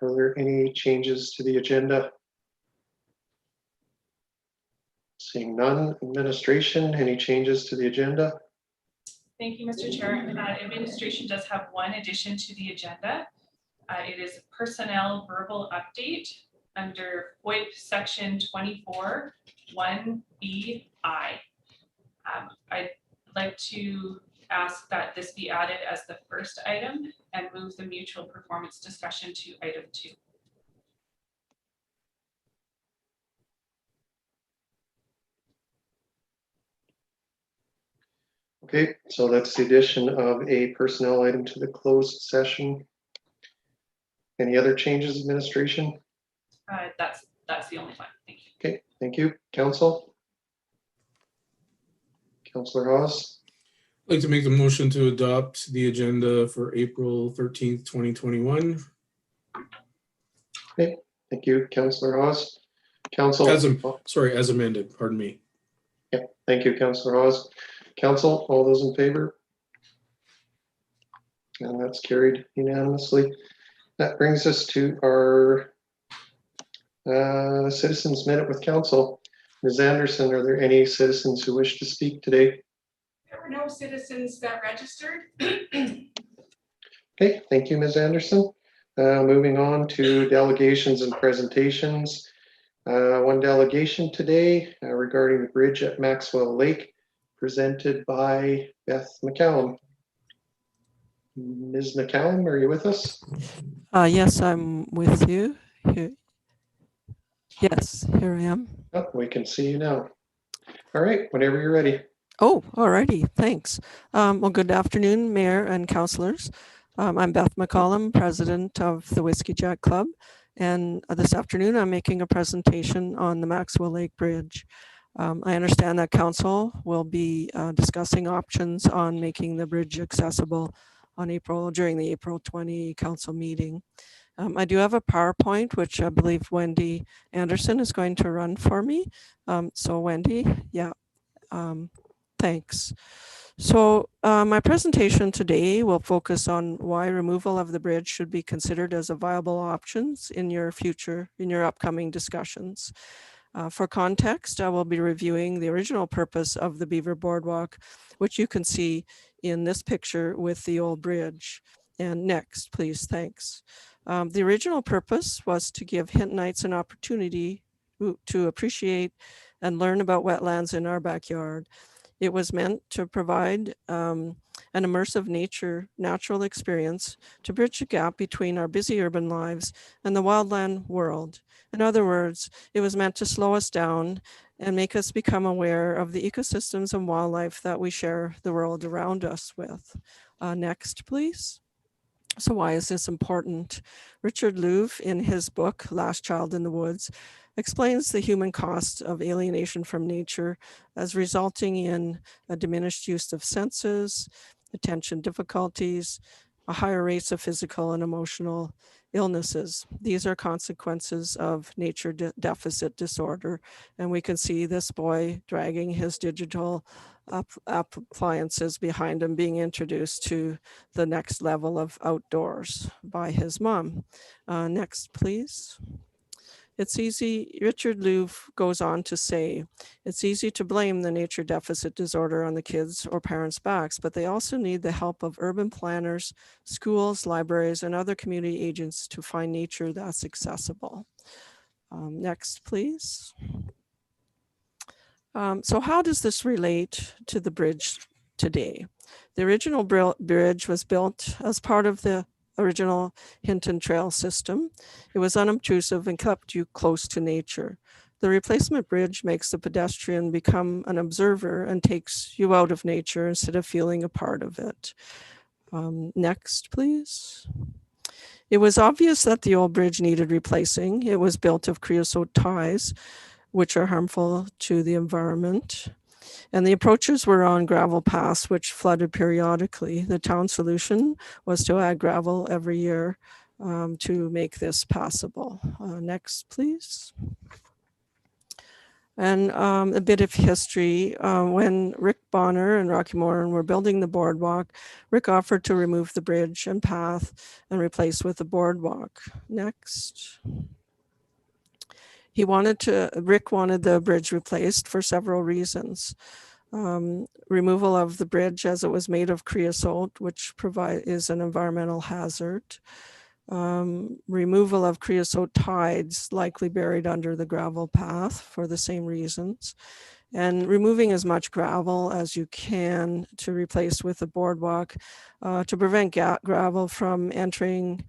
Are there any changes to the agenda? Seeing none. Administration, any changes to the agenda? Thank you, Mr. Chair. Administration does have one addition to the agenda. It is personnel verbal update under WIP section 24, 1BI. I'd like to ask that this be added as the first item and move the mutual performance discussion to item 2. Okay, so that's the addition of a personnel item to the closed session. Any other changes, administration? That's the only one. Thank you. Okay, thank you. Council? Councillor Hawes? I'd like to make the motion to adopt the agenda for April 13th, 2021. Okay, thank you, Councillor Hawes. Council? As amended, pardon me. Yeah, thank you, Councillor Hawes. Council, all those in favor? And that's carried unanimously. That brings us to our citizens minute with council. Ms. Anderson, are there any citizens who wish to speak today? There were no citizens that registered. Okay, thank you, Ms. Anderson. Moving on to delegations and presentations. One delegation today regarding the bridge at Maxwell Lake, presented by Beth McCallum. Ms. McCallum, are you with us? Yes, I'm with you. Yes, here I am. Oh, we can see you now. All right, whenever you're ready. Oh, alrighty, thanks. Well, good afternoon, Mayor and councillors. I'm Beth McCallum, president of the Whiskey Jack Club, and this afternoon I'm making a presentation on the Maxwell Lake Bridge. I understand that council will be discussing options on making the bridge accessible on during the April 20 council meeting. I do have a PowerPoint, which I believe Wendy Anderson is going to run for me. So Wendy, yeah, thanks. So my presentation today will focus on why removal of the bridge should be considered as a viable options in your upcoming discussions. For context, I will be reviewing the original purpose of the Beaver Boardwalk, which you can see in this picture with the old bridge. And next, please, thanks. The original purpose was to give Hintonites an opportunity to appreciate and learn about wetlands in our backyard. It was meant to provide an immersive natural experience to bridge the gap between our busy urban lives and the wildland world. In other words, it was meant to slow us down and make us become aware of the ecosystems and wildlife that we share the world around us with. Next, please. So why is this important? Richard Louv, in his book, Last Child in the Woods, explains the human cost of alienation from nature as resulting in a diminished use of senses, attention difficulties, a higher rates of physical and emotional illnesses. These are consequences of nature deficit disorder. And we can see this boy dragging his digital appliances behind him, being introduced to the next level of outdoors by his mom. Next, please. It's easy, Richard Louv goes on to say, it's easy to blame the nature deficit disorder on the kids or parents' backs, but they also need the help of urban planners, schools, libraries, and other community agents to find nature that's accessible. Next, please. So how does this relate to the bridge today? The original bridge was built as part of the original Hinton trail system. It was unobtrusive and kept you close to nature. The replacement bridge makes the pedestrian become an observer and takes you out of nature instead of feeling a part of it. Next, please. It was obvious that the old bridge needed replacing. It was built of creosote ties, which are harmful to the environment. And the approaches were on gravel paths, which flooded periodically. The town solution was to add gravel every year to make this passable. Next, please. And a bit of history, when Rick Bonner and Rocky Moran were building the boardwalk, Rick offered to remove the bridge and path and replace with a boardwalk. Next. Rick wanted the bridge replaced for several reasons. Removal of the bridge as it was made of creosote, which is an environmental hazard. Removal of creosote tides likely buried under the gravel path for the same reasons. And removing as much gravel as you can to replace with a boardwalk to prevent gravel from entering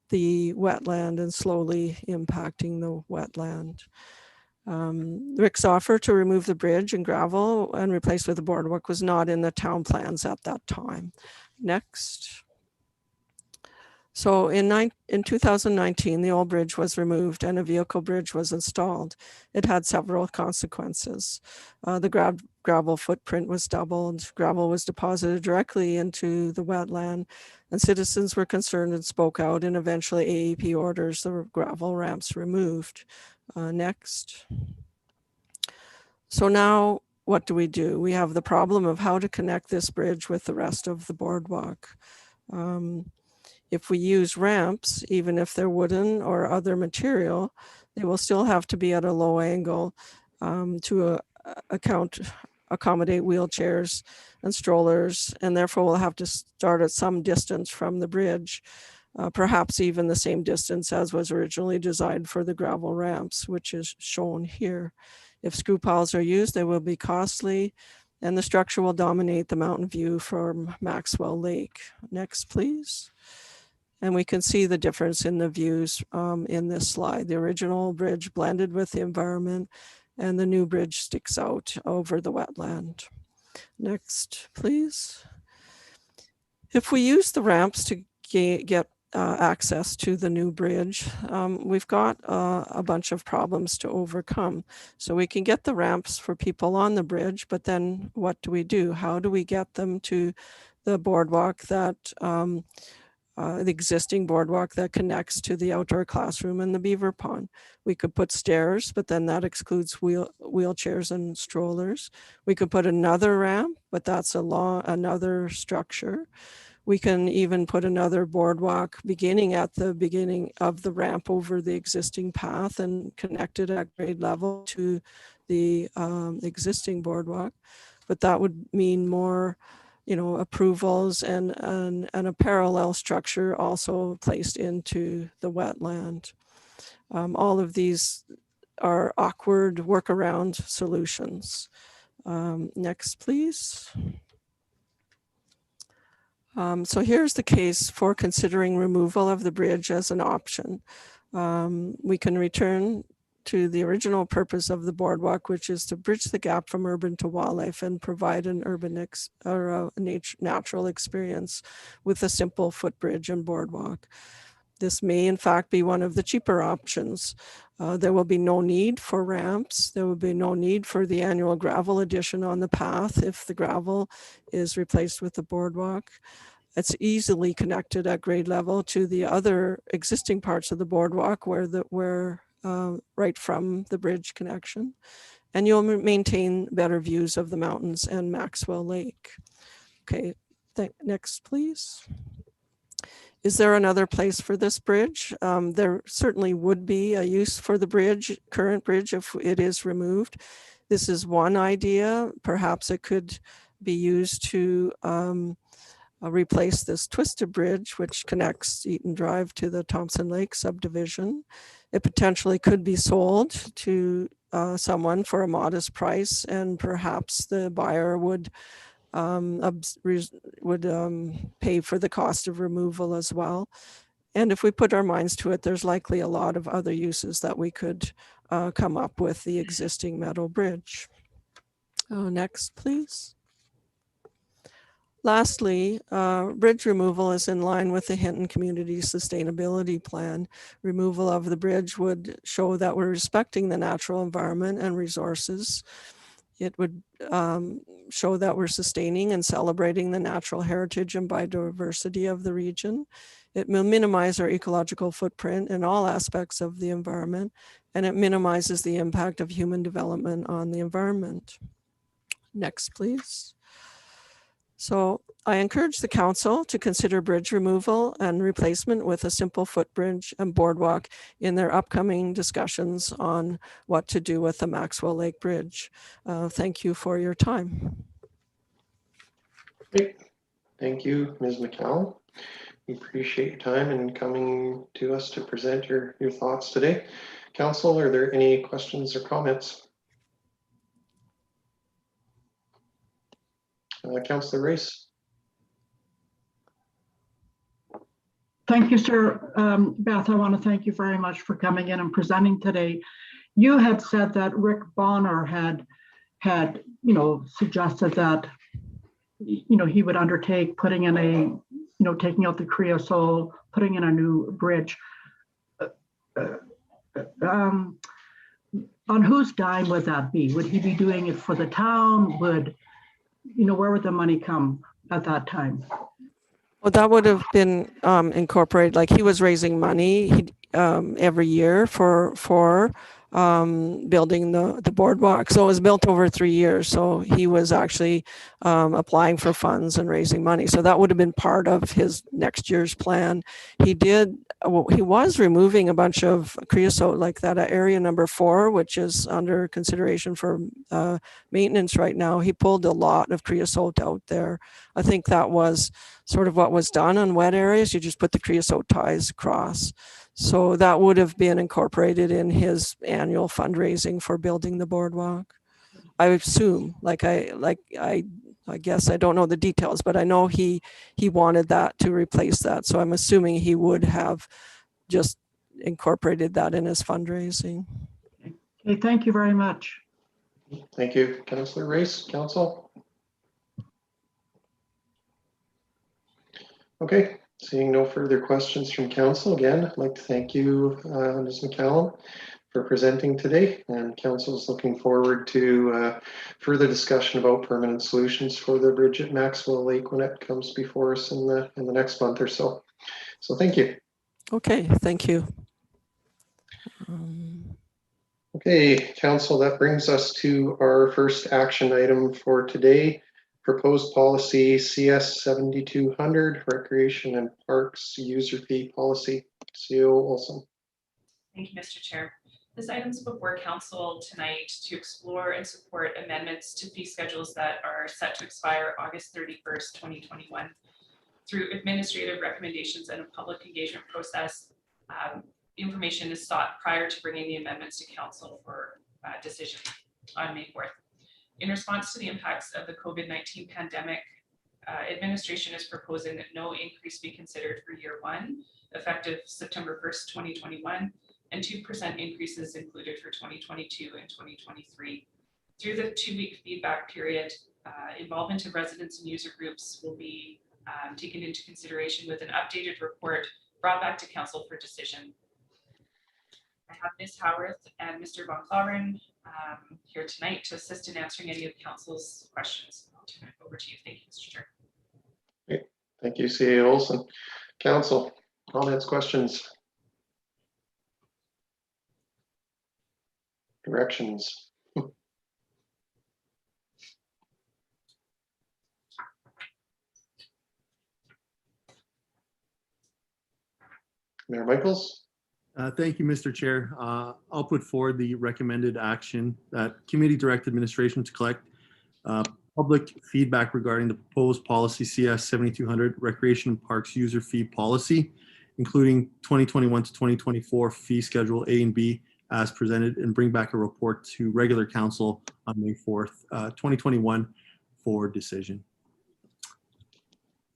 the wetland and slowly impacting the wetland. Rick's offer to remove the bridge and gravel and replace with a boardwalk was not in the town plans at that time. Next. So in 2019, the old bridge was removed and a vehicle bridge was installed. It had several consequences. The gravel footprint was doubled, gravel was deposited directly into the wetland, and citizens were concerned and spoke out, and eventually AEP orders the gravel ramps removed. Next. So now what do? We have the problem of how to connect this bridge with the rest of the boardwalk. If we use ramps, even if they're wooden or other material, they will still have to be at a low angle to accommodate wheelchairs and strollers, and therefore we'll have to start at some distance from the bridge, perhaps even the same distance as was originally designed for the gravel ramps, which is shown here. If screw piles are used, they will be costly, and the structure will dominate the mountain view from Maxwell Lake. Next, please. And we can see the difference in the views in this slide. The original bridge blended with the environment, and the new bridge sticks out over the wetland. Next, please. If we use the ramps to get access to the new bridge, we've got a bunch of problems to overcome. So we can get the ramps for people on the bridge, but then what do? How do we get them to the boardwalk that the existing boardwalk that connects to the outdoor classroom and the beaver pond? We could put stairs, but then that excludes wheelchairs and strollers. We could put another ramp, but that's another structure. We can even put another boardwalk beginning at the beginning of the ramp over the existing path and connect it at grade level to the existing boardwalk. But that would mean more approvals and a parallel structure also placed into the wetland. All of these are awkward workaround solutions. Next, please. So here's the case for considering removal of the bridge as an option. We can return to the original purpose of the boardwalk, which is to bridge the gap from urban to wildlife and provide an urban natural experience with a simple footbridge and boardwalk. This may in fact be one of the cheaper options. There will be no need for ramps. There will be no need for the annual gravel addition on the path if the gravel is replaced with the boardwalk. It's easily connected at grade level to the other existing parts of the boardwalk where right from the bridge connection, and you'll maintain better views of the mountains and Maxwell Lake. Okay, next please. Is there another place for this bridge? There certainly would be a use for the current bridge if it is removed. This is one idea. Perhaps it could be used to replace this twisted bridge, which connects Eaton Drive to the Thompson Lake subdivision. It potentially could be sold to someone for a modest price, and perhaps the buyer would pay for the cost of removal as well. And if we put our minds to it, there's likely a lot of other uses that we could come up with the existing metal bridge. Next, please. Lastly, bridge removal is in line with the Hinton Community Sustainability Plan. Removal of the bridge would show that we're respecting the natural environment and resources. It would show that we're sustaining and celebrating the natural heritage and biodiversity of the region. It will minimize our ecological footprint in all aspects of the environment, and it minimizes the impact of human development on the environment. Next, please. So I encourage the council to consider bridge removal and replacement with a simple footbridge and boardwalk in their upcoming discussions on what to do with the Maxwell Lake Bridge. Thank you for your time. Great. Thank you, Ms. McCallum. We appreciate your time and coming to us to present your thoughts today. Council, are there any questions or comments? Councillor Race. Thank you, sir. Beth, I want to thank you very much for coming in and presenting today. You had said that Rick Bonner had suggested that he would undertake putting in a taking out the creosote, putting in a new bridge. On whose dime would that be? Would he be doing it for the town? Where would the money come at that time? Well, that would have been incorporated, like he was raising money every year for building the boardwalk. So it was built over 3 years. So he was actually applying for funds and raising money. So that would have been part of his next year's plan. He was removing a bunch of creosote, like that at area number 4, which is under consideration for maintenance right now. He pulled a lot of creosote out there. I think that was sort of what was done on wet areas. You just put the creosote ties across. So that would have been incorporated in his annual fundraising for building the boardwalk. I assume, I guess I don't know the details, but I know he wanted that to replace that. So I'm assuming he would have just incorporated that in his fundraising. Okay, thank you very much. Thank you, Councillor Race. Council. Okay. Seeing no further questions from council, again, I'd like to thank you, Ms. McCallum, for presenting today. And council is looking forward to further discussion about permanent solutions for the bridge at Maxwell Lake when it comes before us in the next month or so. So thank you. Okay, thank you. Okay, council, that brings us to our first action item for today. Proposed policy CS 7200, Recreation and Parks User Fee Policy. CEO Olson. Thank you, Mr. Chair. This item is before council tonight to explore and support amendments to fee schedules that are set to expire August 31st, 2021. Through administrative recommendations and a public engagement process, information is sought prior to bringing the amendments to council for decision on May 4th. In response to the impacts of the COVID-19 pandemic, administration is proposing that no increase be considered for year 1, effective September 1st, 2021, and 2% increases included for 2022 and 2023. Through the 2-week feedback period, involvement of residents and user groups will be taken into consideration with an updated report brought back to council for decision. I have Ms. Howarth and Mr. Von Claren here tonight to assist in answering any of council's questions. I'll turn it over to you. Thank you, Mr. Chair. Great. Thank you, CEO Olson. Council, comments, questions? Directions? Mayor Michaels? Thank you, Mr. Chair. I'll put forward the recommended action that committee-direct administration to collect public feedback regarding the proposed policy CS 7200 Recreation and Parks User Fee Policy, including 2021 to 2024 fee schedule A and B as presented, and bring back a report to regular council on May 4th, 2021 for decision.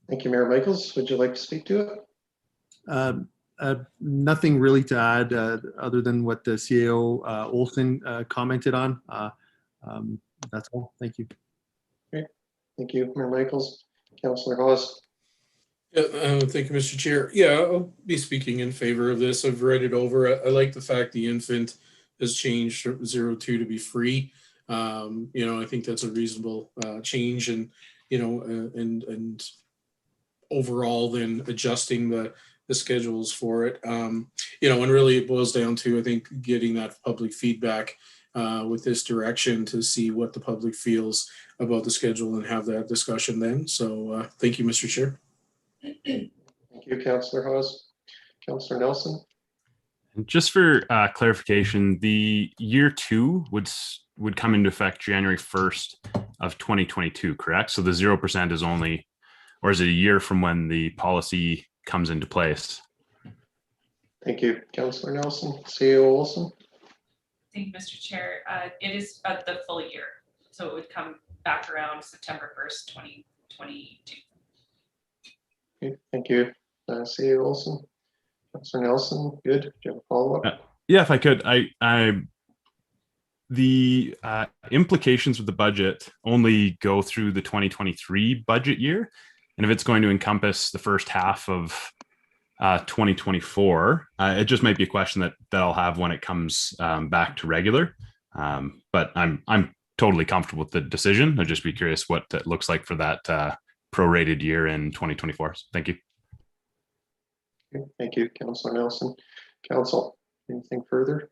Thank you, Mayor Michaels. Would you like to speak to it? Nothing really to add other than what the CAO Olson commented on. That's all. Thank you. Great. Thank you, Mayor Michaels. Councillor Hawes. Yeah, thank you, Mr. Chair. Yeah, I'll be speaking in favor of this. I've read it over. I like the fact the infant has changed from 02 to be free. I think that's a reasonable change, and and overall then adjusting the the schedules for it. You know, and really it boils down to, I think, getting that public feedback with this direction to see what the public feels about the schedule and have that discussion then. So thank you, Mr. Chair. Thank you, Councillor Hawes. Councillor Nelson. Just for clarification, the year 2 would come into effect January 1st of 2022, correct? So the 0% is only, or is it a year from when the policy comes into place? Thank you, Councillor Nelson. CEO Olson. Thank you, Mr. Chair. It is the full year, so it would come back around September 1st, 2022. Okay, thank you, CEO Olson. Councillor Nelson, good. Do you have a follow-up? Yeah, if I could, the implications of the budget only go through the 2023 budget year. And if it's going to encompass the first half of 2024, it just might be a question that I'll have when it comes back to regular. But I'm totally comfortable with the decision. I'd just be curious what it looks like for that prorated year in 2024. Thank you. Okay, thank you, Councillor Nelson. Council, anything further?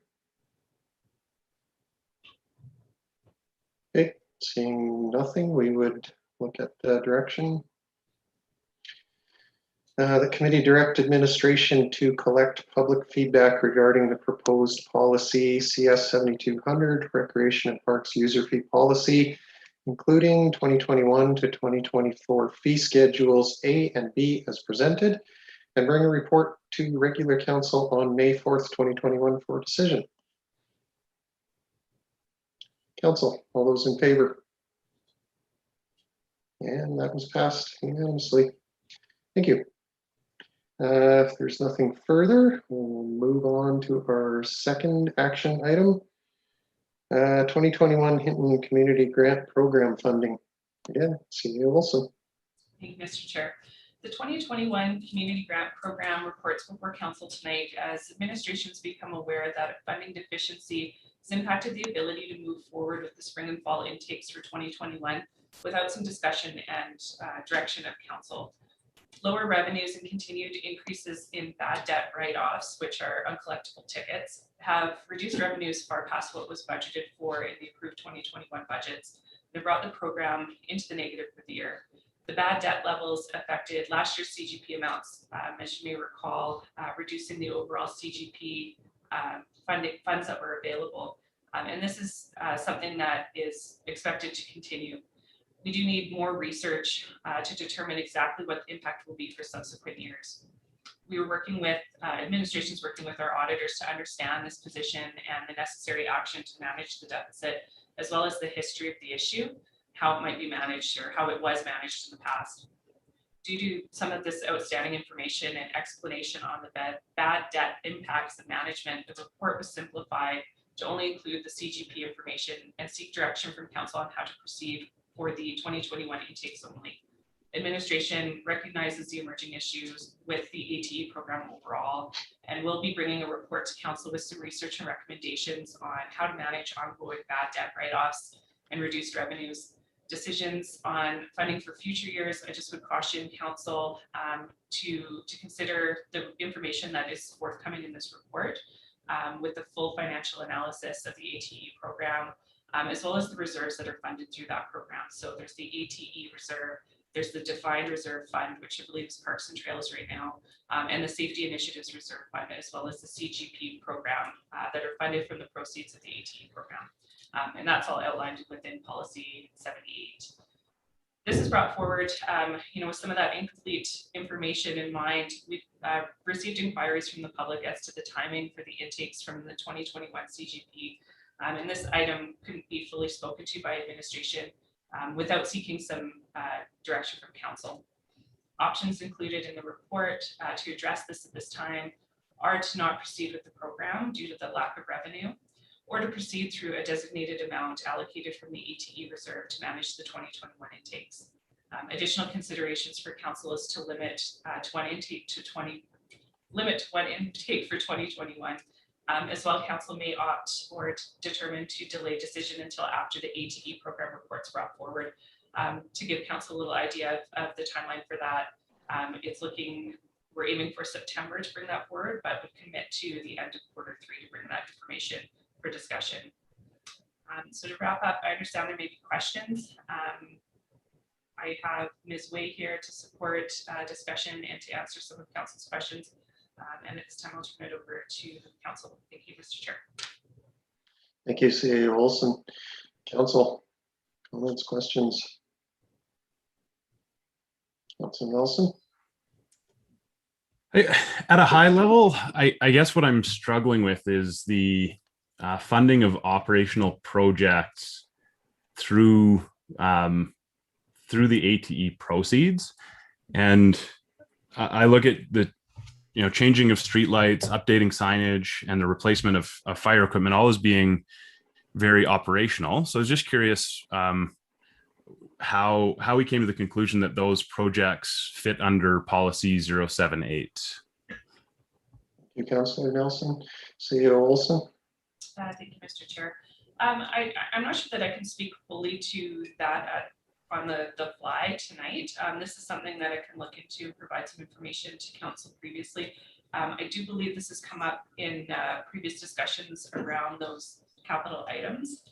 Okay, seeing nothing, we would look at the direction. The committee direct administration to collect public feedback regarding the proposed policy CS 7200 Recreation and Parks User Fee Policy, including 2021 to 2024 fee schedules A and B as presented, and bring a report to regular council on May 4th, 2021 for decision. Council, all those in favor? And that was passed unanimously. Thank you. If there's nothing further, we'll move on to our second action item. 2021 Hinton Community Grant Program funding. Again, CEO Wilson. Thank you, Mr. Chair. The 2021 Community Grant Program reports before Council tonight as administrations become aware that funding deficiency has impacted the ability to move forward with the spring and fall intakes for 2021 without some discussion and direction of Council. Lower revenues and continued increases in bad debt write-offs, which are uncollectible tickets, have reduced revenues far past what was budgeted for in the approved 2021 budgets. They brought the program into the negative for the year. The bad debt levels affected last year's CGP amounts, as you may recall, reducing the overall CGP funds that were available. And this is something that is expected to continue. We do need more research to determine exactly what the impact will be for subsequent years. We were working with, administrations working with our auditors to understand this position and the necessary action to manage the deficit, as well as the history of the issue, how it might be managed or how it was managed in the past. Due to some of this outstanding information and explanation on the bad debt impacts and management, the report was simplified to only include the CGP information and seek direction from Council on how to proceed for the 2021 intakes only. Administration recognizes the emerging issues with the ATE program overall, and will be bringing a report to Council with some research and recommendations on how to manage ongoing bad debt write-offs and reduced revenues. Decisions on funding for future years, I just would caution Council to consider the information that is forthcoming in this report with the full financial analysis of the ATE program, as well as the reserves that are funded through that program. So there's the ATE reserve, there's the defined reserve fund, which I believe is Parks and Trails right now, and the Safety Initiatives Reserve Fund, as well as the CGP program that are funded from the proceeds of the ATE program. And that's all outlined within policy 78. This is brought forward, with some of that incomplete information in mind. We've received inquiries from the public as to the timing for the intakes from the 2021 CGP. And this item couldn't be fully spoken to by administration without seeking some direction from Council. Options included in the report to address this at this time are to not proceed with the program due to the lack of revenue, or to proceed through a designated amount allocated from the ATE reserve to manage the 2021 intakes. Additional considerations for Council is to limit one intake for 2021. As well, Council may opt or determine to delay decision until after the ATE program reports brought forward. To give Council a little idea of the timeline for that, it's looking we're aiming for September to bring that forward, but would commit to the end of Q3 to bring that information for discussion. So to wrap up, I understand there may be questions. I have Ms. Way here to support discussion and to answer some of council's questions. And at this time, I'll turn it over to the council. Thank you, Mr. Chair. Thank you, CA Olson. Council, comments, questions? Councilor Nelson? At a high level, I guess what I'm struggling with is the funding of operational projects through the ATE proceeds. And I look at the changing of streetlights, updating signage, and the replacement of fire equipment, all as being very operational. So I was just curious how we came to the conclusion that those projects fit under policy 078. Thank you, Councilor Nelson. CEO Olson? Thank you, Mr. Chair. I'm not sure that I can speak fully to that on the fly tonight. This is something that I can look into and provide some information to council previously. I do believe this has come up in previous discussions around those capital items.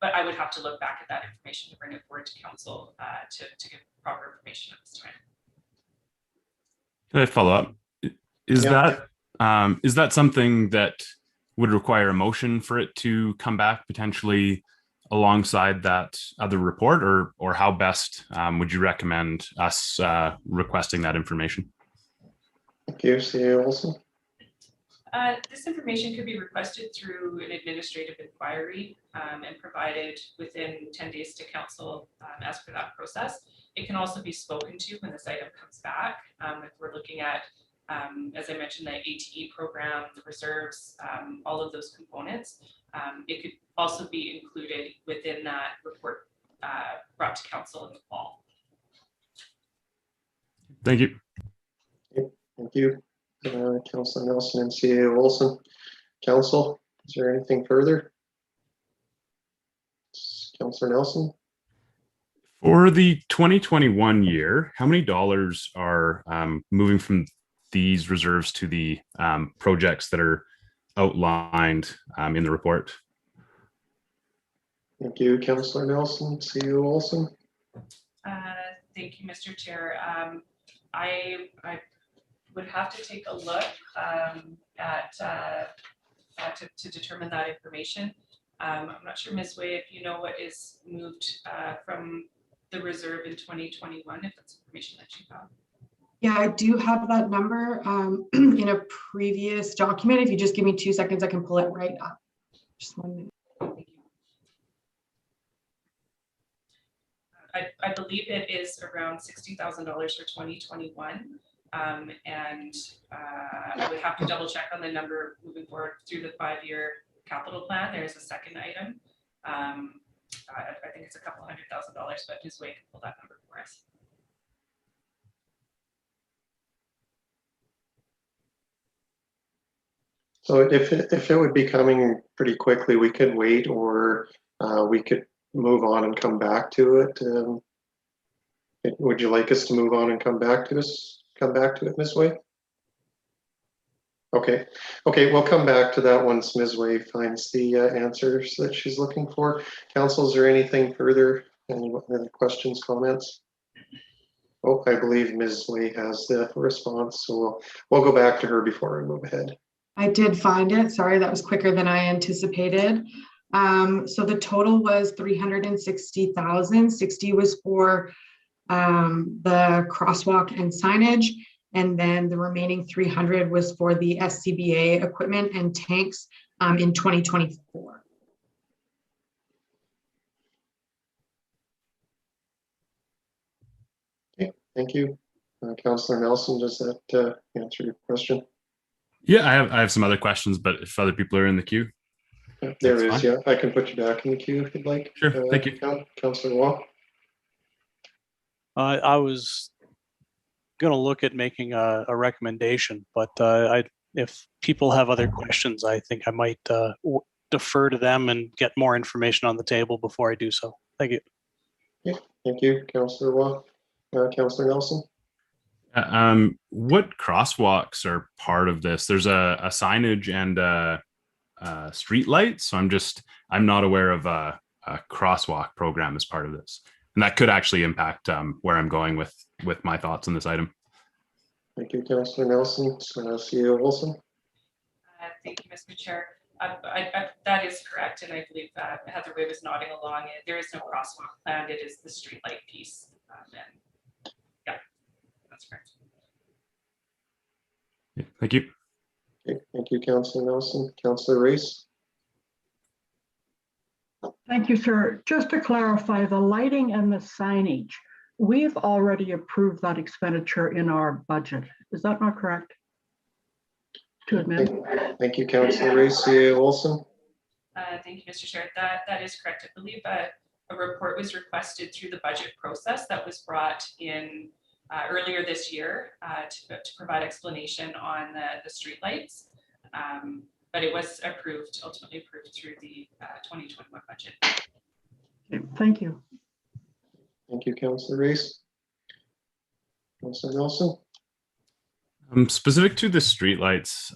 But I would have to look back at that information to bring it forward to council to give proper information at this time. Can I follow up? Is that something that would require a motion for it to come back potentially alongside that other report, or how best would you recommend us requesting that information? Thank you, CEO Olson. This information could be requested through an administrative inquiry and provided within 10 days to council as per that process. It can also be spoken to when this item comes back. If we're looking at, as I mentioned, the ATE program, the reserves, all of those components, it could also be included within that report brought to council in the fall. Thank you. Thank you, Councilor Nelson and CEO Olson. Council, is there anything further? Councilor Nelson? For the 2021 year, how many dollars are moving from these reserves to the projects that are outlined in the report? Thank you, Councilor Nelson. CEO Olson? Thank you, Mr. Chair. I would have to take a look to determine that information. I'm not sure, Ms. Way, if you know what is moved from the reserve in 2021, if that's information that you have. Yeah, I do have that number in a previous document. If you just give me 2 seconds, I can pull it right up. Just 1 minute. Thank you. I believe it is around $60,000 for 2021. And I would have to double check on the number moving forward through the 5-year capital plan. There's a second item. I think it's a couple $100,000, but Ms. Way can pull that number for us. So if it would be coming pretty quickly, we could wait, or we could move on and come back to it. Would you like us to move on and come back to it, Ms. Way? Okay, we'll come back to that once Ms. Way finds the answers that she's looking for. Council, is there anything further? Any other questions, comments? Oh, I believe Ms. Way has the response, so we'll go back to her before we move ahead. I did find it. Sorry, that was quicker than I anticipated. So the total was 360,000. 60 was for the crosswalk and signage, and then the remaining 300 was for the SCBA equipment and tanks in 2024. Okay, thank you. Councilor Nelson, does that answer your question? Yeah, I have some other questions, but if other people are in the queue. There is, fine. Yeah. I can put you back in the queue if you'd like. Sure, thank you. Councilor Waugh. I was going to look at making a recommendation, but if people have other questions, I think I might defer to them and get more information on the table before I do so. Thank you. Yeah, thank you, Councilor Waugh. Councilor Nelson. What crosswalks are part of this? There's a signage and street light. So I'm not aware of a crosswalk program as part of this. And that could actually impact where I'm going with my thoughts on this item. Thank you, Councillor Nelson. CEO Wilson. Thank you, Mr. Chair. That is correct, and I believe Heather Way was nodding along. There is no crosswalk planned. It is the streetlight piece. And yeah, that's correct. Thank you. Okay, thank you, Councillor Nelson. Councillor Race. Thank you, sir. Just to clarify, the lighting and the signage, we've already approved that expenditure in our budget. Is that not correct? To admit. Thank you, Councillor Race. CEO Wilson. Thank you, Mr. Chair. That is correct. I believe a report was requested through the budget process that was brought in earlier this year to provide explanation on the streetlights. But it was ultimately approved through the 2021 budget. Okay, thank you. Thank you, Councillor Race. Councillor Nelson. Specific to the streetlights,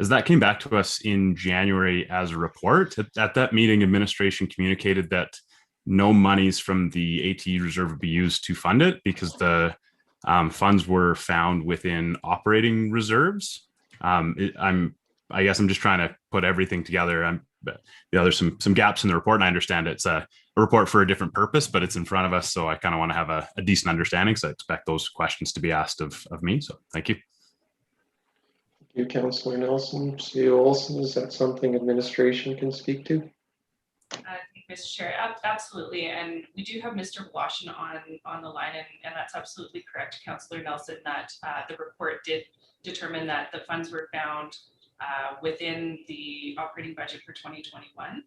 as that came back to us in January as a report, at that meeting, administration communicated that no monies from the ATE reserve would be used to fund it because the funds were found within operating reserves. I guess I'm just trying to put everything together. There's some gaps in the report, and I understand it's a report for a different purpose, but it's in front of us, so I kind of want to have a decent understanding. So I expect those questions to be asked of me. So thank you. Thank you, Councillor Nelson. CEO Olson, is that something administration can speak to? Thank you, Mr. Chair. Absolutely, and we do have Mr. Washington on the line, and that's absolutely correct, Councillor Nelson, that the report did determine that the funds were found within the operating budget for 2021.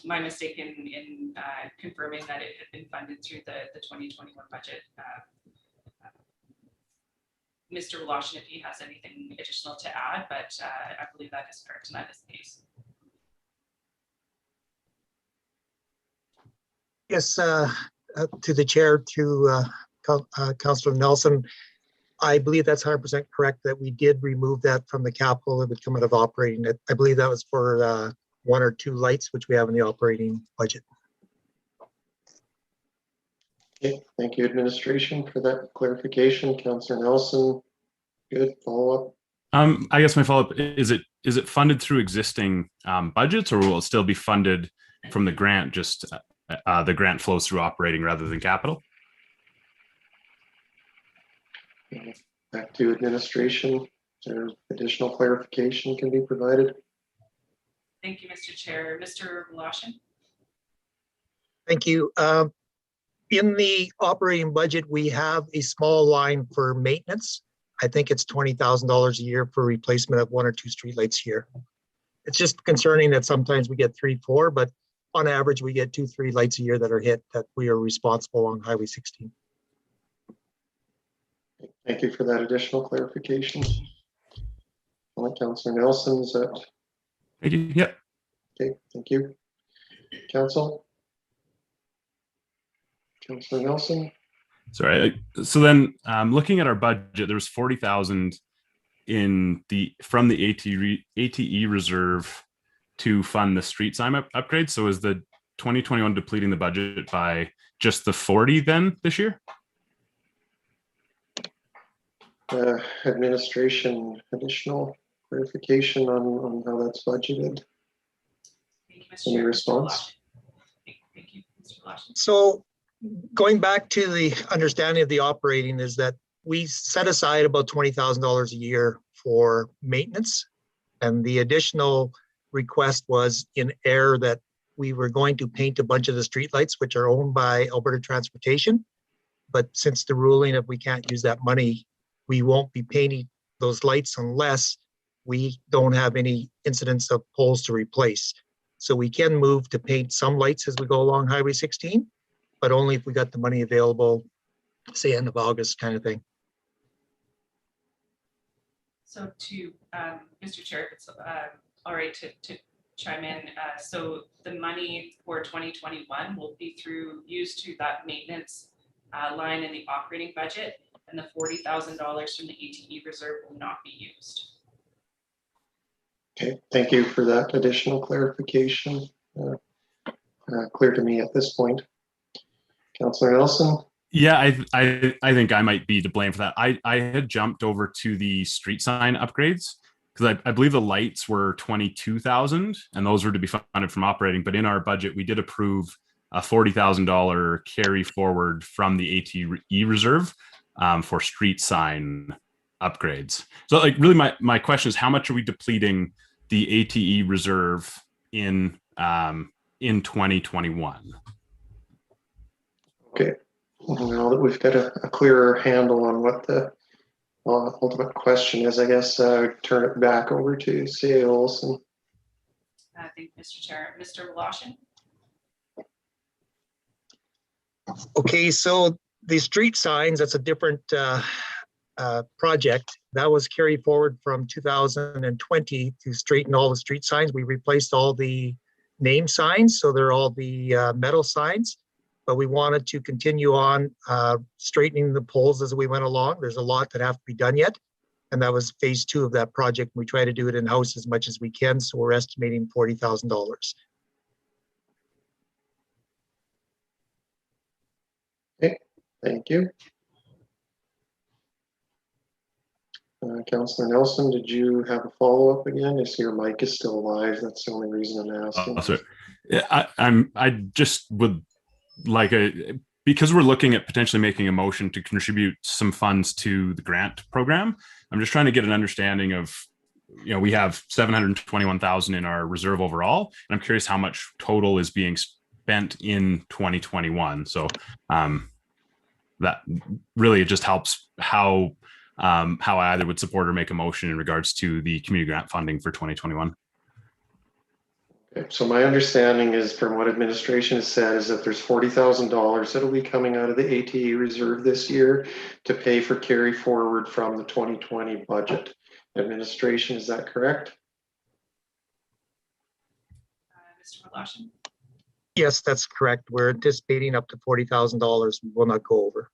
My mistake in confirming that it had been funded through the 2021 budget. Mr. Washington, if he has anything additional to add, but I believe that is correct and that is the case. Yes, to the chair, to Councillor Nelson, I believe that's 100% correct that we did remove that from the capital. It would come out of operating. I believe that was for 1 or 2 lights, which we have in the operating budget. Okay, thank you, administration, for that clarification. Councillor Nelson, good follow-up. I guess my follow-up is it funded through existing budgets, or will it still be funded from the grant? Just the grant flows through operating rather than capital. Back to administration. Is there additional clarification can be provided? Thank you, Mr. Chair. Mr. Washington. Thank you. In the operating budget, we have a small line for maintenance. I think it's $20,000 a year for replacement of 1 or 2 streetlights here. It's just concerning that sometimes we get 3, 4, but on average, we get 2, 3 lights a year that are hit that we are responsible on Highway 16. Thank you for that additional clarification. Councillor Nelson, is that? Thank you. Yep. Okay, thank you. Council. Councillor Nelson. Sorry. So then, looking at our budget, there was 40,000 from the ATE reserve to fund the street sign upgrade. So is the 2021 depleting the budget by just the 40 then this year? Administration, additional clarification on how that's budgeted. Thank you, Mr. Any Chair. response? Thank you, Mr. Washington. So going back to the understanding of the operating is that we set aside about $20,000 a year for maintenance. And the additional request was in air that we were going to paint a bunch of the streetlights, which are owned by Alberta Transportation. But since the ruling, if we can't use that money, we won't be painting those lights unless we don't have any incidents of poles to replace. So we can move to paint some lights as we go along Highway 16, but only if we got the money available, say end of August kind of thing. So to Mr. Chair, if it's all right to chime in. So the money for 2021 will be used to that maintenance line in the operating budget. and the $40,000 from the ATE reserve will not be used. Okay, thank you for that additional clarification. Clear to me at this point. Councillor Nelson? Yeah, I think I might be to blame for that. I had jumped over to the street sign upgrades because I believe the lights were 22,000 and those were to be funded from operating. But in our budget, we did approve a $40,000 carry forward from the ATE reserve for street sign upgrades. So like really my question is, how much are we depleting the ATE reserve in 2021? Okay, now that we've got a clearer handle on what the ultimate question is, I guess I would turn it back over to CA Olson. Thank you, Mr. Chair. Mr. Woloshyn? Okay, so the street signs, that's a different project. That was carried forward from 2020 to straighten all the street signs. We replaced all the name signs, so they're all the metal signs. But we wanted to continue on straightening the poles as we went along. There's a lot that have to be done yet. And that was phase 2 of that project. We try to do it in-house as much as we can. So we're estimating $40,000. Okay, thank you. Councillor Nelson, did you have a follow-up again? I see your mic is still live. That's the only reason I'm asking. I just would like because we're looking at potentially making a motion to contribute some funds to the grant program. I'm just trying to get an understanding of, we have 721,000 in our reserve overall, and I'm curious how much total is being spent in 2021. So that really it just helps how I either would support or make a motion in regards to the community grant funding for 2021. Okay, so my understanding is from what administration has said is that there's $40,000 that'll be coming out of the ATE reserve this year to pay for carry forward from the 2020 budget. Administration, is that correct? Mr. Woloshyn? Yes, that's correct. We're anticipating up to $40,000. We will not go over.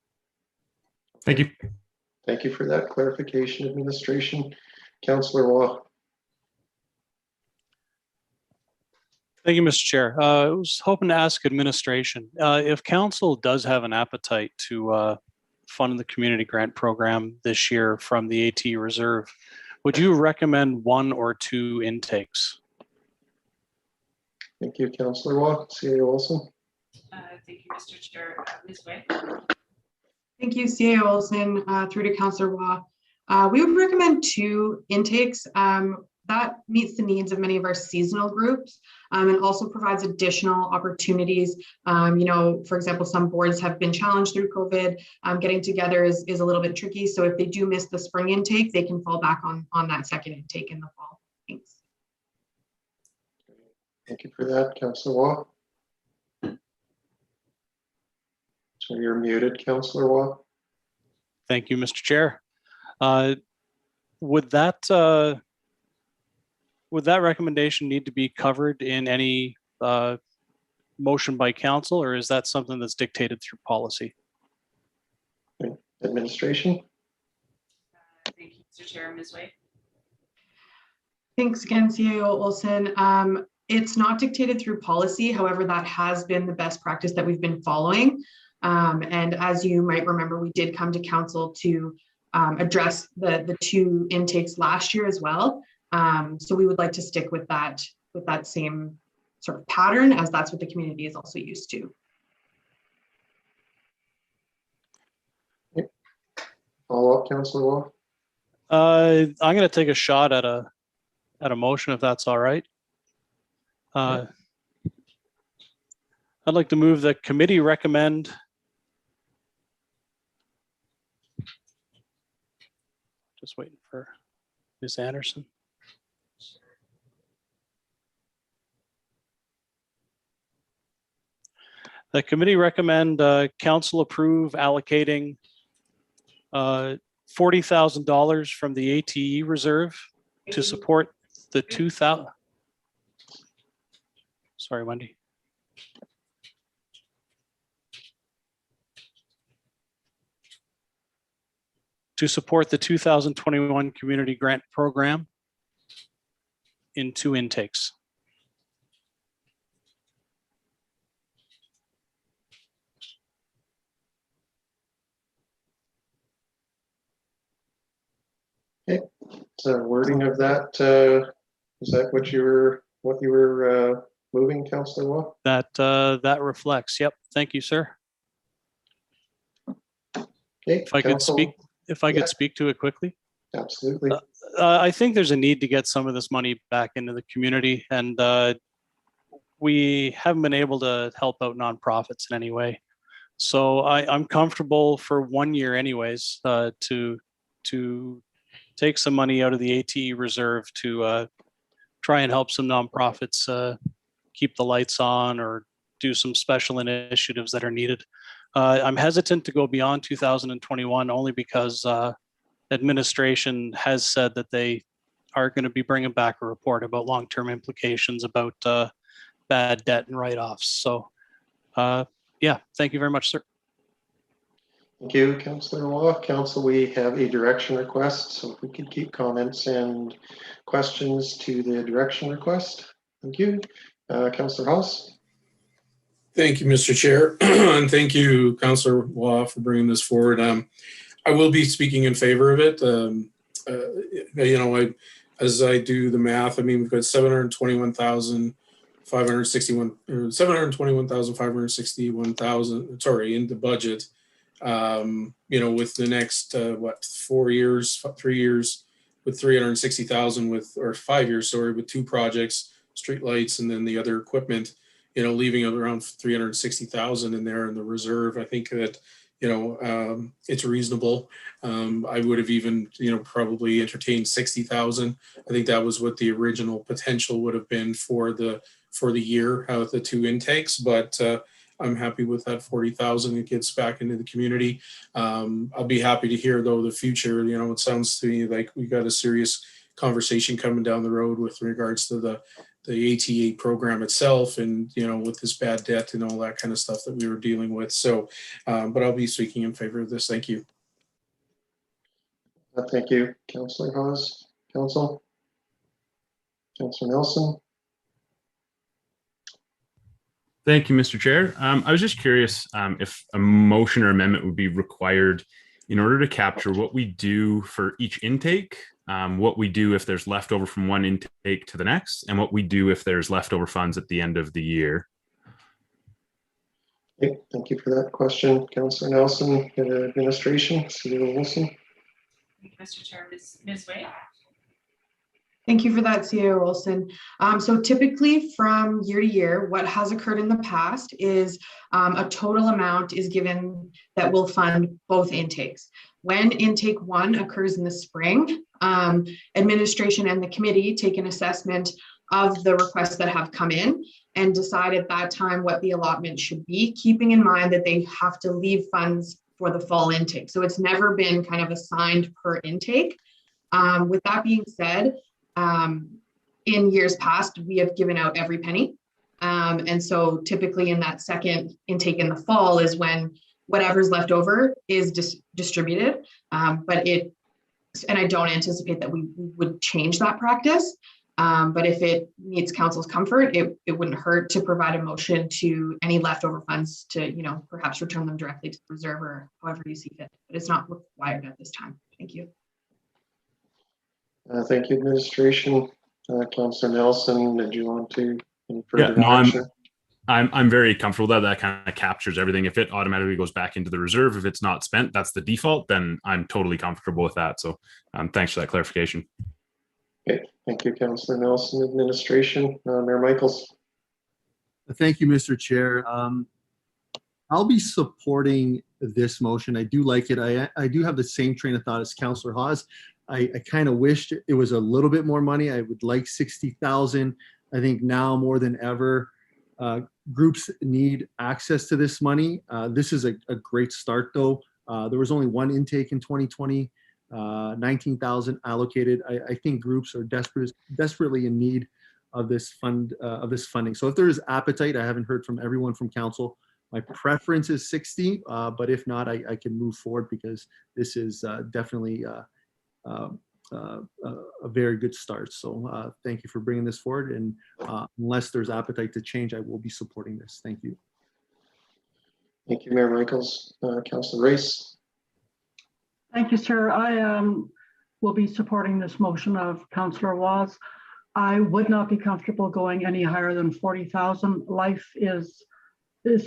Thank you. Thank you for that clarification, administration. Councillor Waugh. Thank you, Mr. Chair. I was hoping to ask administration, if council does have an appetite to fund the community grant program this year from the AT reserve, would you recommend 1 or 2 intakes? Thank you, Councillor Waugh. CA Olson. Thank you, Mr. Chair. Ms. Way? Thank you, CA Olson, through to Councillor Waugh. We would recommend 2 intakes. That meets the needs of many of our seasonal groups and also provides additional opportunities. For example, some boards have been challenged through COVID. Getting together is a little bit tricky. So if they do miss the spring intake, they can fall back on that second intake in the fall. Thanks. Thank you for that, Councillor Waugh. So you're muted, Councillor Waugh. Thank you, Mr. Chair. Would that recommendation need to be covered in any motion by council, or is that something that's dictated through policy? Okay. Administration. Thank you, Mr. Chair. Ms. Way? Thanks again, CAO Olson. It's not dictated through policy. However, that has been the best practice that we've been following. And as you might remember, we did come to council to address the 2 intakes last year as well. So we would like to stick with that same sort of pattern, as that's what the community is also used to. Follow up, Councillor Waugh. I'm going to take a shot at a motion, if that's all right. I'd like to move the committee recommend just waiting for Ms. Anderson. The committee recommend council approve allocating $40,000 from the ATE reserve to support the 2000. Sorry, Wendy. to support the 2021 Community Grant Program in 2 intakes. So wording of that, is that what you were moving, Councillor Waugh? That reflects. Yep. Thank you, sir. Okay, If I could speak, yeah. speak to it quickly. Absolutely. I think there's a need to get some of this money back into the community, and we haven't been able to help out nonprofits in any way. So I'm comfortable for 1 year anyways, to take some money out of the ATE reserve to try and help some nonprofits keep the lights on or do some special initiatives that are needed. I'm hesitant to go beyond 2021 only because administration has said that they are going to be bringing back a report about long-term implications about bad debt and write-offs. So yeah, thank you very much, sir. Thank you, Councillor Waugh. Council, we have a direction request, so if we could keep comments and questions to the direction request. Thank you. Councillor House. Thank you, Mr. Chair, and thank you, Councillor Waugh, for bringing this forward. I will be speaking in favor of it. You know, as I do the math, I mean, we've got 721,561,000, sorry, in the budget. You know, with the next, 4 years, 3 years, with 360,000 with, or 5 years, sorry, with 2 projects, street lights, and then the other equipment, you know, leaving around 360,000 in there in the reserve. I think that, you know, it's reasonable. I would have even, you know, probably entertained 60,000. I think that was what the original potential would have been for the year with the 2 intakes, but I'm happy with that 40,000. It gets back into the community. I'll be happy to hear though the future. You know, it sounds to me like we got a serious conversation coming down the road with regards to the ATA program itself, and you know, with this bad debt and all that kind of stuff that we were dealing with. So, but I'll be speaking in favor of this. Thank you. Thank you, Councillor Hawes. Council. Councillor Nelson. Thank you, Mr. Chair. I was just curious if a motion or amendment would be required in order to capture what we do for each intake, what we do if there's leftover from one intake to the next, and what we do if there's leftover funds at the end of the year. Okay, thank you for that question. Councillor Nelson, administration, CEO Wilson. Thank you, Mr. Chair. Ms. Wade. Thank you for that, CEO Olson. So typically from year to year, what has occurred in the past is a total amount is given that will fund both intakes. When intake 1 occurs in the spring, administration and the committee take an assessment of the requests that have come in and decide at that time what the allotment should be, keeping in mind that they have to leave funds for the fall intake. So it's never been kind of assigned per intake. With that being said, in years past, we have given out every penny. And so typically in that second intake in the fall is when whatever's left over is distributed. And I don't anticipate that we would change that practice. But if it needs council's comfort, it wouldn't hurt to provide a motion to any leftover funds to, you know, perhaps return them directly to the reserve or however you see fit. But it's not required at this time. Thank you. Thank you, administration. Councillor Nelson, did you want to any further action? I'm very comfortable that kind of captures everything. If it automatically goes back into the reserve, if it's not spent, that's the default, then I'm totally comfortable with that. So thanks for that clarification. Okay, thank you, Councillor Nelson. Administration, Mayor Michaels. Thank you, Mr. Chair. I'll be supporting this motion. I do like it. I do have the same train of thought as Councillor Hawes. I kind of wished it was a little bit more money. I would like 60,000. I think now more than ever, groups need access to this money. This is a great start though. There was only 1 intake in 2020, 19,000 allocated. I think groups are desperately in need of this funding. So if there is appetite, I haven't heard from everyone from council, My preference is 60, but if not, I can move forward because this is definitely a very good start. So thank you for bringing this forward. And unless there's appetite to change, I will be supporting this. Thank you. Thank you, Mayor Michaels. Councillor Rice. Thank you, sir. I will be supporting this motion of Councillor Waz. I would not be comfortable going any higher than 40,000. Life is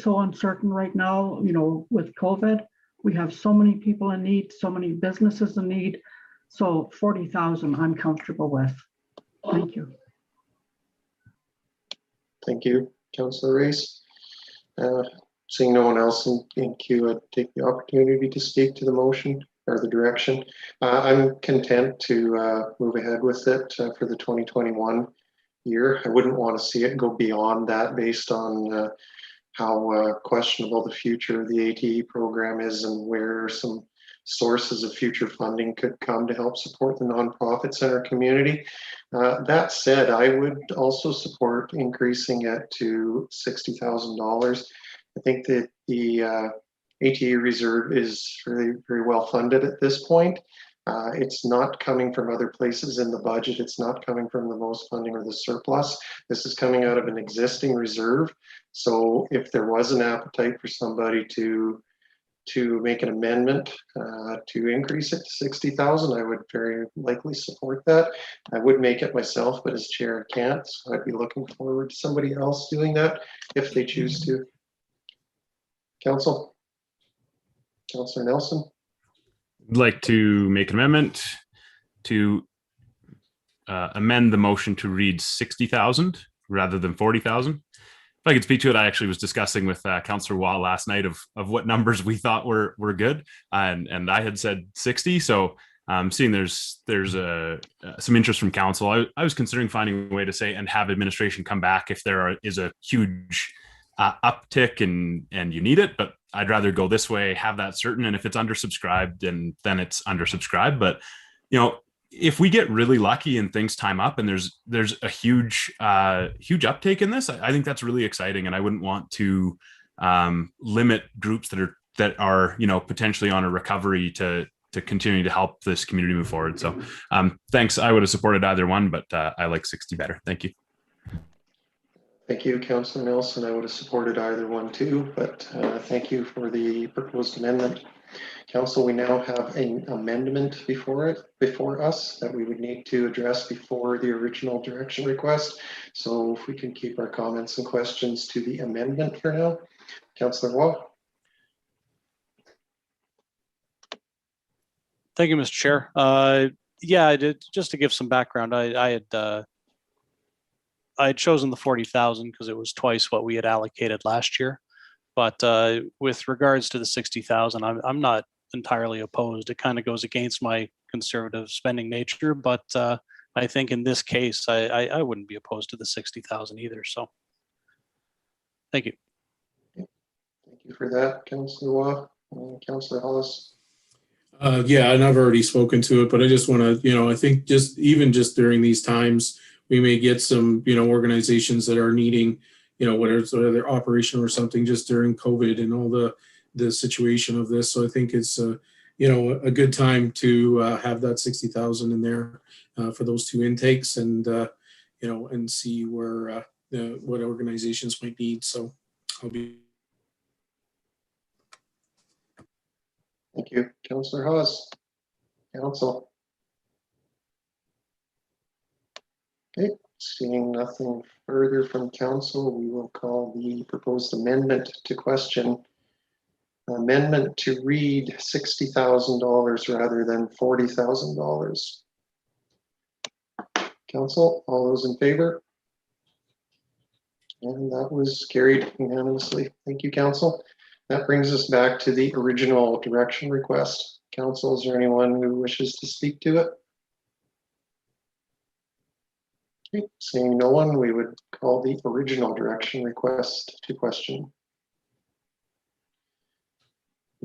so uncertain right now, you know, with COVID. We have so many people in need, so many businesses in need. So 40,000 I'm comfortable with. Thank you. Thank you, Councillor Rice. Seeing no one else in queue, I'd take the opportunity to speak to the motion or the direction. I'm content to move ahead with it for the 2021 year. I wouldn't want to see it go beyond that based on how questionable the future of the ATE program is and where some sources of future funding could come to help support the nonprofits in our community. That said, I would also support increasing it to $60,000. I think that the ATE reserve is very, very well funded at this point. It's not coming from other places in the budget. It's not coming from the most funding or the surplus. This is coming out of an existing reserve. So if there was an appetite for somebody to make an amendment to increase it to 60,000, I would very likely support that. I would make it myself, but as chair, I can't. So I'd be looking forward to somebody else doing that if they choose to. Council? Councillor Nelson? I'd like to make an amendment to amend the motion to read 60,000 rather than 40,000. If I could speak to it, I actually was discussing with Councillor Waugh last night of what numbers we thought were good, and I had said 60. So seeing there's some interest from council, I was considering finding a way to say and have administration come back if there is a huge uptick and you need it, but I'd rather go this way, have that certain, and if it's undersubscribed, and then it's undersubscribed. But you know, if we get really lucky and things time up and there's a huge uptake in this, I think that's really exciting, and I wouldn't want to limit groups that are you know potentially on a recovery to continue to help this community move forward. So thanks. I would have supported either one, but I like 60 better. Thank you. Thank you, Councillor Nelson. I would have supported either one too, but thank you for the proposed amendment. Council, we now have an amendment before us that we would need to address before the original direction request. So if we can keep our comments and questions to the amendment for now. Councillor Waugh. Thank you, Mr. Chair. Yeah, I did, just to give some background, I had chosen the 40,000 because it was twice what we had allocated last year. But with regards to the 60,000, I'm not entirely opposed. It kind of goes against my conservative spending nature, but I think in this case, I wouldn't be opposed to the 60,000 either. So, thank you. Thank you for that, Councillor Waugh. Councillor Hollis. Yeah, and I've already spoken to it, but I just want to, you know, I think just during these times, we may get some, you know, organizations that are needing, you know, whether it's their operation or something just during COVID and all the situation of this. So I think it's, you know, a good time to have that 60,000 in there for those two intakes and, you know, and see where what organizations might need. So I'll be. Thank you, Councillor Hawes. Council. Okay, seeing nothing further from council, we will call the proposed amendment to question. Amendment to read $60,000 rather than $40,000. Council, all those in favor? And that was carried unanimously. Thank you, council. That brings us back to the original direction request. Council, is there anyone who wishes to speak to it? Okay, seeing no one, we would call the original direction request to question.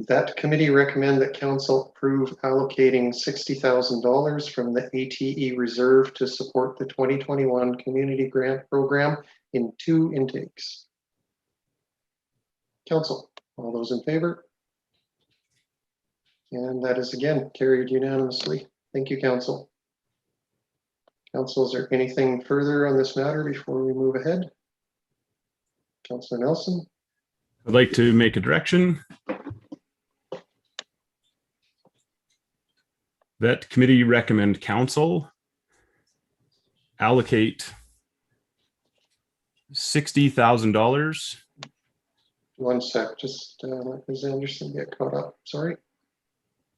That committee recommend that council approve allocating $60,000 from the ATE reserve to support the 2021 community grant program in 2 intakes. Council, all those in favor? And that is again carried unanimously. Thank you, Council. Council, is there anything further on this matter before we move ahead? Councilor Nelson? I'd like to make a direction that committee recommend council allocate $60,000. One sec, just let Ms. Anderson get caught up. Sorry.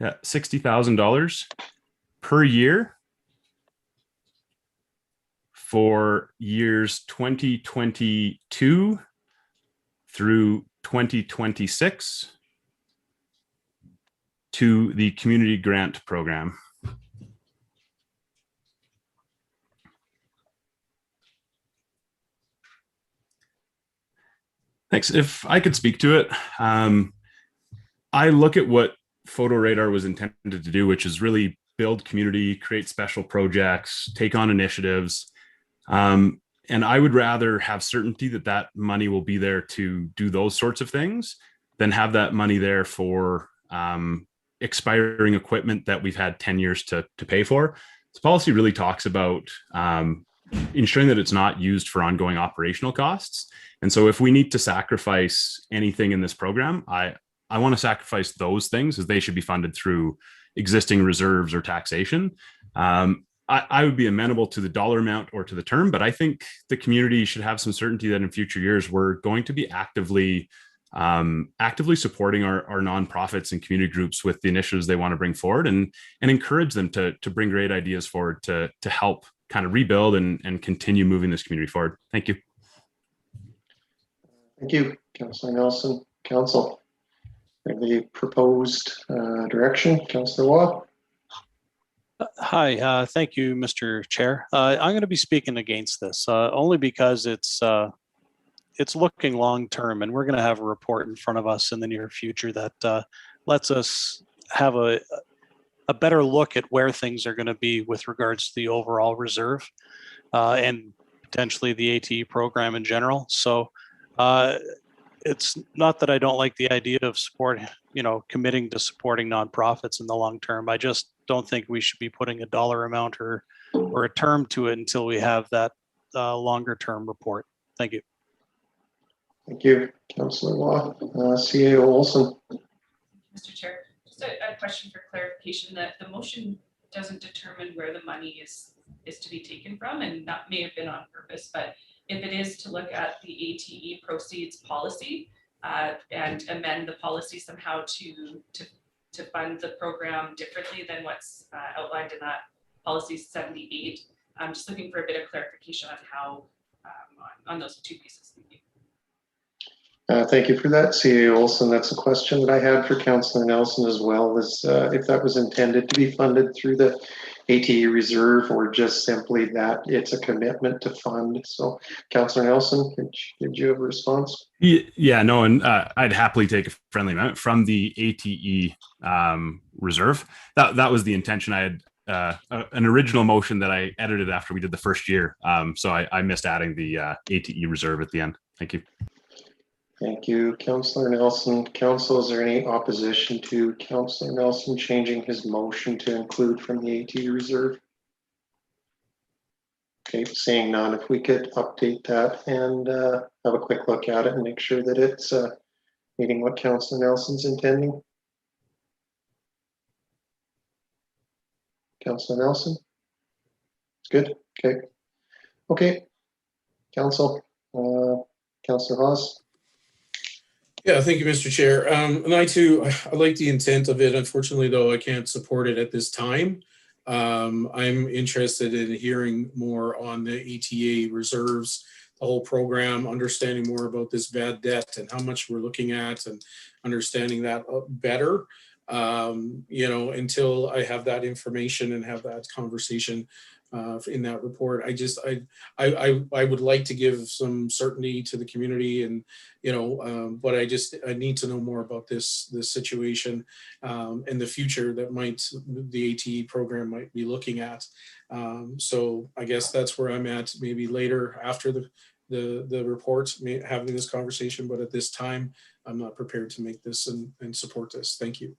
Yeah, $60,000 per year for years 2022 through 2026 to the community grant program. Thanks. If I could speak to it, I look at what Photo Radar was intended to do, which is really build community, create special projects, take on initiatives. And I would rather have certainty that that money will be there to do those sorts of things than have that money there for expiring equipment that we've had 10 years to pay for. This policy really talks about ensuring that it's not used for ongoing operational costs. And so if we need to sacrifice anything in this program, I want to sacrifice those things as they should be funded through existing reserves or taxation. I would be amenable to the dollar amount or to the term, but I think the community should have some certainty that in future years, we're going to be actively supporting our nonprofits and community groups with the initiatives they want to bring forward and encourage them to bring great ideas forward to help kind of rebuild and continue moving this community forward. Thank you. Thank you, Councilor Nelson. Council, the proposed direction, Councilor Waugh. Hi, thank you, Mr. Chair. I'm going to be speaking against this only because it's looking long-term, and we're going to have a report in front of us in the near future that lets us have a better look at where things are going to be with regards to the overall reserve and potentially the ATE program in general. So it's not that I don't like the idea of committing to supporting nonprofits in the long term. I just don't think we should be putting a dollar amount or a term to it until we have that longer term report. Thank you. Thank you, Councilor Waugh. CAO Olson. Mr. Chair, just a question for clarification that the motion doesn't determine where the money is to be taken from, and that may have been on purpose, but if it is to look at the ATE proceeds policy and amend the policy somehow to fund the program differently than what's outlined in that policy 78, I'm just looking for a bit of clarification on how on those two pieces. Thank you. Thank you for that, CAO Olson. That's a question that I had for Councilor Nelson as well, is if that was intended to be funded through the ATE reserve or just simply that it's a commitment to fund. So Councilor Nelson, did you have a response? Yeah, no, and I'd happily take a friendly amendment from the ATE reserve. That was the intention. I had an original motion that I edited after we did the first year. So I missed adding the ATE reserve at the end. Thank you. Thank you, Councilor Nelson. Council, is there any opposition to Councilor Nelson changing his motion to include from the AT reserve? Okay, seeing none, if we could update that and have a quick look at it and make sure that it's meeting what Councilor Nelson's intending. Councilor Nelson? It's good, okay. Okay, Council, Councilor Hawes? Yeah, thank you, Mr. Chair. And I too, I like the intent of it. Unfortunately, though, I can't support it at this time. I'm interested in hearing more on the ATA reserves, the whole program, understanding more about this bad debt and how much we're looking at and understanding that better. Until I have that information and have that conversation in that report, I would like to give some certainty to the community, and but I need to know more about this situation and the future that the ATE program might be looking at. So I guess that's where I'm at. Maybe later after the report, having this conversation, but at this time, I'm not prepared to make this and support this. Thank you.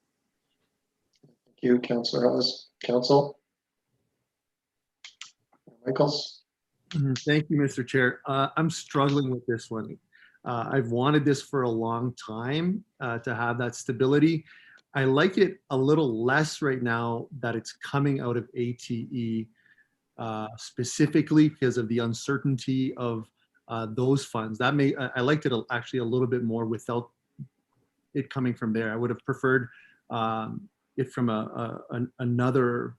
Thank you, Councillor Ellis. Council? Michaels? Thank you, Mr. Chair. I'm struggling with this one. I've wanted this for a long time to have that stability. I like it a little less right now that it's coming out of ATE, specifically because of the uncertainty of those funds. I liked it actually a little bit more without it coming from there. I would have preferred it from another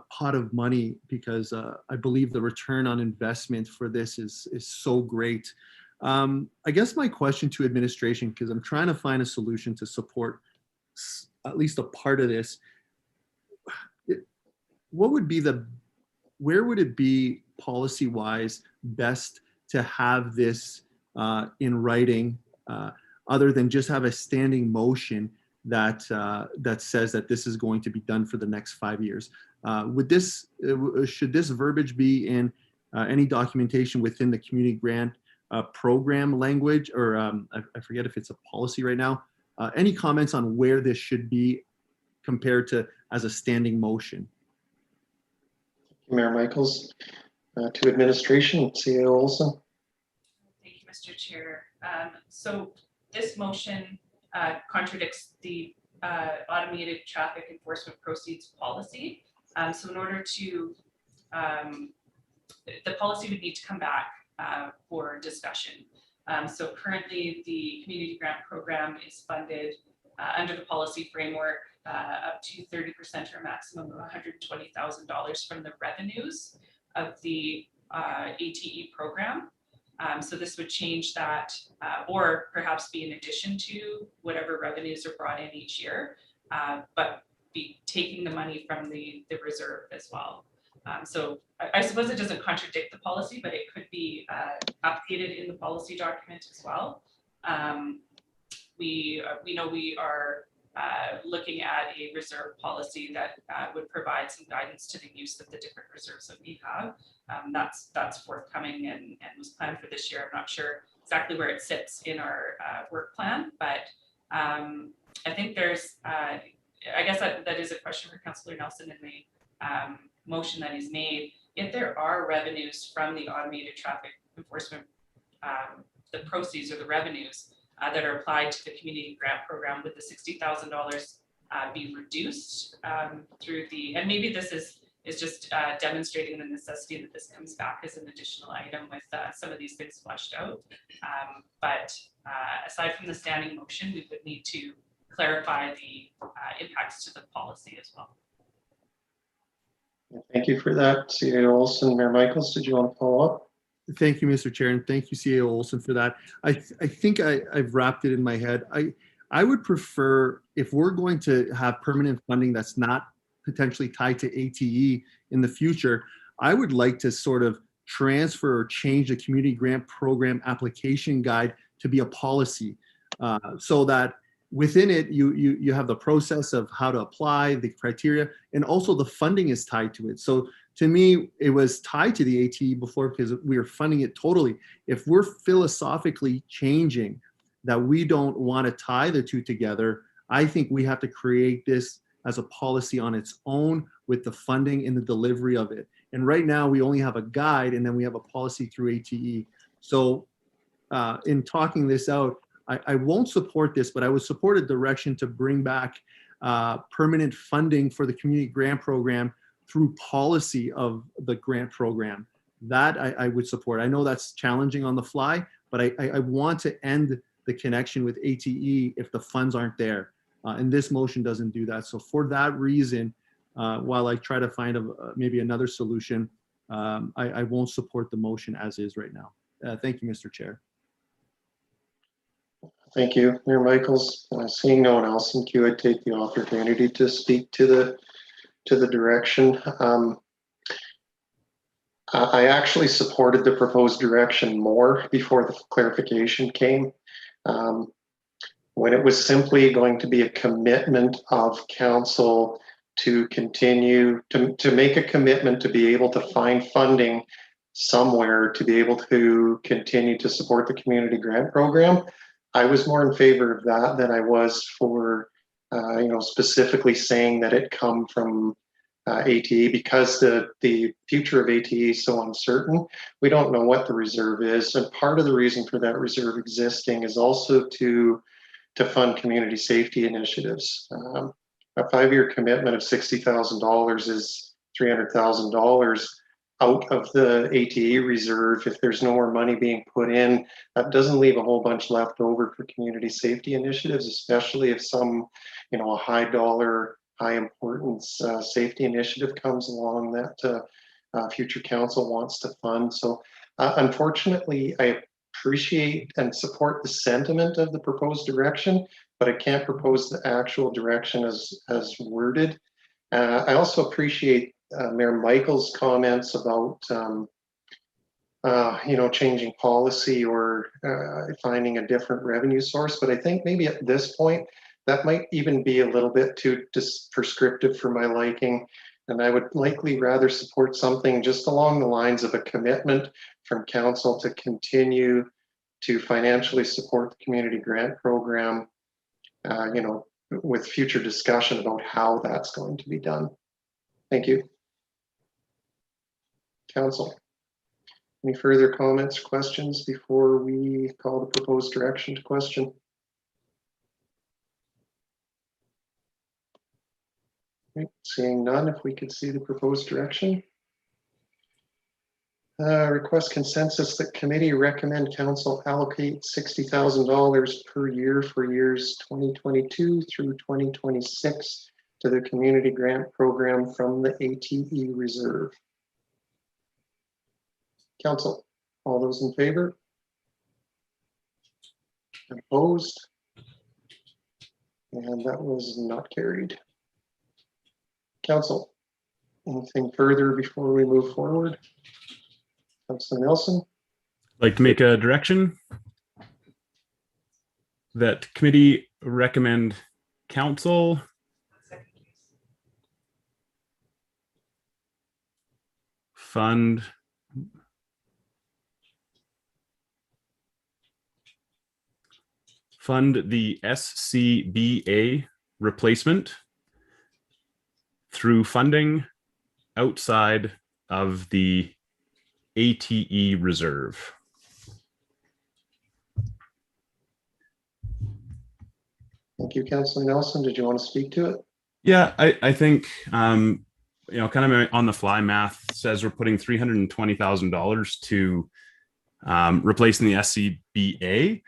pot of money, because I believe the return on investment for this is so great. I guess my question to administration, because I'm trying to find a solution to support at least a part of this, where would it be policy wise best to have this in writing, other than just have a standing motion that says that this is going to be done for the next 5 years? Should this verbiage be in any documentation within the community grant program language, or I forget if it's a policy right now? Any comments on where this should be compared to as a standing motion? Mayor Michaels. To administration, CAO Olson. Thank you, Mr. Chair. So this motion contradicts the automated traffic enforcement proceeds policy. So in order to, the policy would need to come back for discussion. So currently the community grant program is funded under the policy framework up to 30% or a maximum of $120,000 from the revenues of the ATE program. So this would change that, or perhaps be in addition to whatever revenues are brought in each year, but be taking the money from the reserve as well. So I suppose it doesn't contradict the policy, but it could be updated in the policy document as well. We know we are looking at a reserve policy that would provide some guidance to the use of the different reserves that we have. That's forthcoming and was planned for this year. I'm not sure exactly where it sits in our work plan, but I think there's, I guess that is a question for Councillor Nelson in the motion that is made. If there are revenues from the automated traffic enforcement, the proceeds or the revenues that are applied to the community grant program, would the $60,000 be reduced through the, and maybe this is just demonstrating the necessity that this comes back as an additional item with some of these things fleshed out. But aside from the standing motion, we would need to clarify the impacts to the policy as well. Thank you for that, CAO Olson. Mayor Michaels, did you want to follow up? Thank you, Mr. Chair, and thank you, CAO Olson, for that. I think I've wrapped it in my head. I would prefer, if we're going to have permanent funding that's not potentially tied to ATE in the future, I would like to sort of transfer or change the community grant program application guide to be a policy, so that within it, you have the process of how to apply, the criteria, and also the funding is tied to it. So to me, it was tied to the ATE before because we were funding it totally. If we're philosophically changing that we don't want to tie the two together, I think we have to create this as a policy on its own with the funding and the delivery of it. And right now we only have a guide and then we have a policy through ATE. So in talking this out, I won't support this, but I would support a direction to bring back permanent funding for the community grant program through policy of the grant program. That I would support. I know that's challenging on the fly, but I want to end the connection with ATE if the funds aren't there. And this motion doesn't do that. So for that reason, while I try to find maybe another solution, I won't support the motion as is right now. Thank you, Mr. Chair. Thank you, Mayor Michaels. Seeing no one else in queue, I'd take the opportunity to speak to the direction. I actually supported the proposed direction more before the clarification came. When it was simply going to be a commitment of council to continue to make a commitment to be able to find funding somewhere to be able to continue to support the community grant program, I was more in favor of that than I was for, specifically saying that it come from ATE, because the future of ATE is so uncertain. We don't know what the reserve is. And part of the reason for that reserve existing is also to fund community safety initiatives. A 5-year commitment of $60,000 is $300,000 out of the ATE reserve. If there's no more money being put in, that doesn't leave a whole bunch left over for community safety initiatives, especially if some, a high dollar, high importance safety initiative comes along that future council wants to fund. So unfortunately, I appreciate and support the sentiment of the proposed direction, but I can't propose the actual direction as worded. I also appreciate Mayor Michael's comments about changing policy or finding a different revenue source. But I think maybe at this point, that might even be a little bit too prescriptive for my liking. And I would likely rather support something just along the lines of a commitment from council to continue to financially support the community grant program, with future discussion about how that's going to be done. Thank you. Council, any further comments, questions before we call the proposed direction to question? Okay, seeing none, if we could see the proposed direction. Request consensus that committee recommend council allocate $60,000 per year for years 2022 through 2026 to the community grant program from the ATE reserve. Council, all those in favor? Opposed? And that was not carried. Council, anything further before we move forward? Councilor Nelson? I'd like to make a direction that committee recommend council fund the SCBA replacement through funding outside of the ATE reserve. Thank you, Councilor Nelson. Did you want to speak to it? Yeah, I think, kind of on the fly math says we're putting $320,000 to replacing the SCBA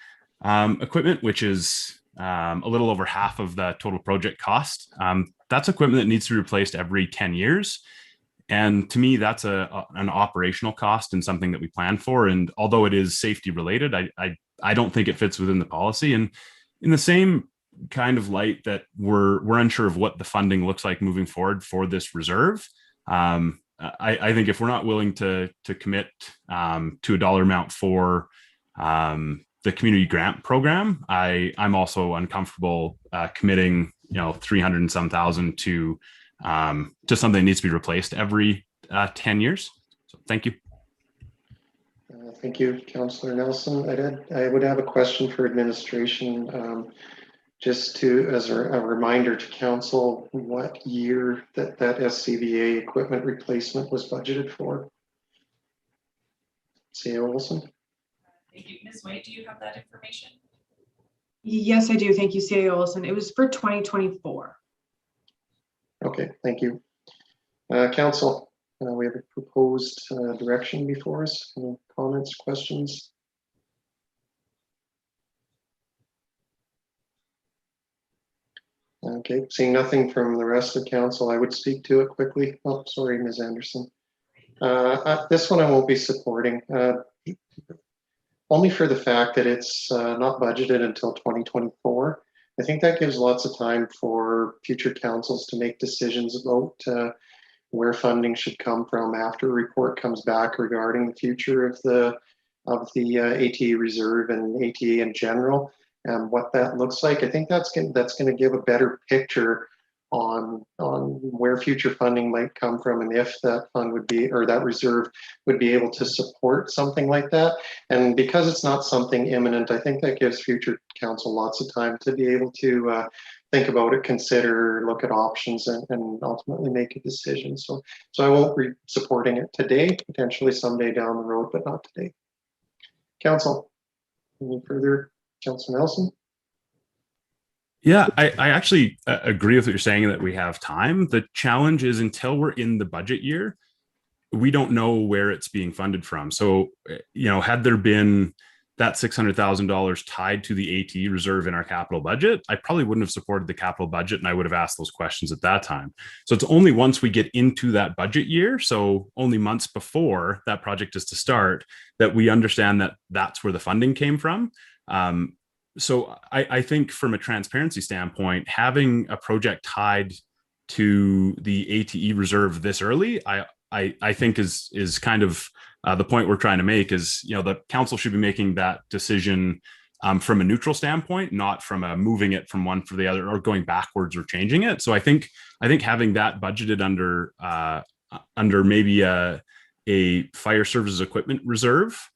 equipment, which is a little over half of the total project cost. That's equipment that needs to be replaced every 10 years. And to me, that's an operational cost and something that we plan for. And although it is safety related, I don't think it fits within the policy. And in the same kind of light that we're unsure of what the funding looks like moving forward for this reserve, I think if we're not willing to commit to a dollar amount for the community grant program, I'm also uncomfortable committing, 300 and some thousand to something that needs to be replaced every 10 years. So thank you. Thank you, Councillor Nelson. I would have a question for administration, just as a reminder to council, what year that SCBA equipment replacement was budgeted for. C.A. Olson. Thank you. Ms. White, do you have that information? Yes, I do. Thank you, C.A. Olson. It was for 2024. Okay, thank you. Council, we have a proposed direction before us. Any comments, questions? Okay, seeing nothing from the rest of council, I would speak to it quickly. Oh, sorry, Ms. Anderson. This one I won't be supporting, only for the fact that it's not budgeted until 2024. I think that gives lots of time for future councils to make decisions about where funding should come from after a report comes back regarding the future of the ATE reserve and ATE in general, and what that looks like. I think that's going to give a better picture on where future funding might come from and if that fund would be, or that reserve would be able to support something like that. And because it's not something imminent, I think that gives future council lots of time to be able to think about it, consider, look at options, and ultimately make a decision. So I won't be supporting it today, potentially someday down the road, but not today. Council, any further? Councilor Nelson? Yeah, I actually agree with what you're saying that we have time. The challenge is until we're in the budget year, we don't know where it's being funded from. So, had there been that $600,000 tied to the ATE reserve in our capital budget, I probably wouldn't have supported the capital budget and I would have asked those questions at that time. So it's only once we get into that budget year, so only months before that project is to start, that we understand that that's where the funding came from. So I think from a transparency standpoint, having a project tied to the ATE reserve this early, I think is kind of the point we're trying to make is, the council should be making that decision from a neutral standpoint, not from a moving it from one for the other or going backwards or changing it. So I think having that budgeted under maybe a fire services equipment reserve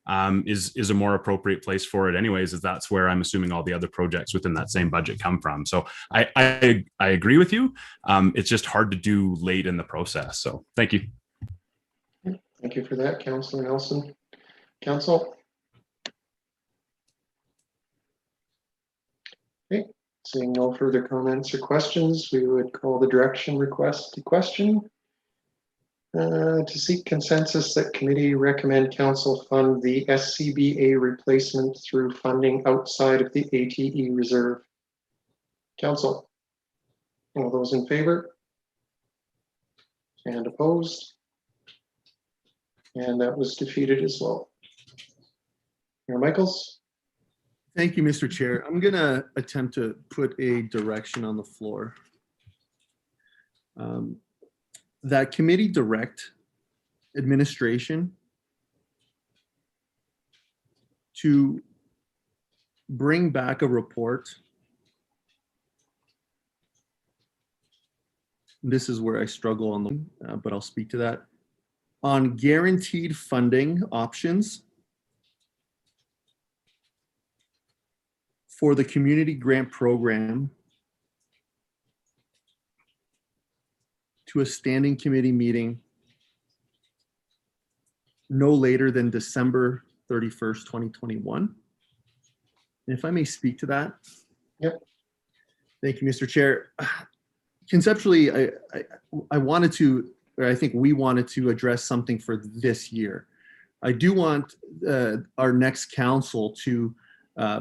is a more appropriate place for it anyways, as that's where I'm assuming all the other projects within that same budget come from. So I agree with you. It's just hard to do late in the process. So thank you. Thank you for that, Councilor Nelson. Council? Okay, seeing no further comments or questions, we would call the direction request to question. To seek consensus that committee recommend council fund the SCBA replacement through funding outside of the ATE reserve. Council, all those in favor? And opposed? And that was defeated as well. Mayor Michaels? Thank you, Mr. Chair. I'm going to attempt to put a direction on the floor. That committee direct administration to bring back a report. This is where I struggle on them, but I'll speak to that. On guaranteed funding options for the community grant program to a standing committee meeting no later than December 31st, 2021. And if I may speak to that. Yep. Thank you, Mr. Chair. Conceptually, I wanted to, or I think we wanted to address something for this year. I do want our next council to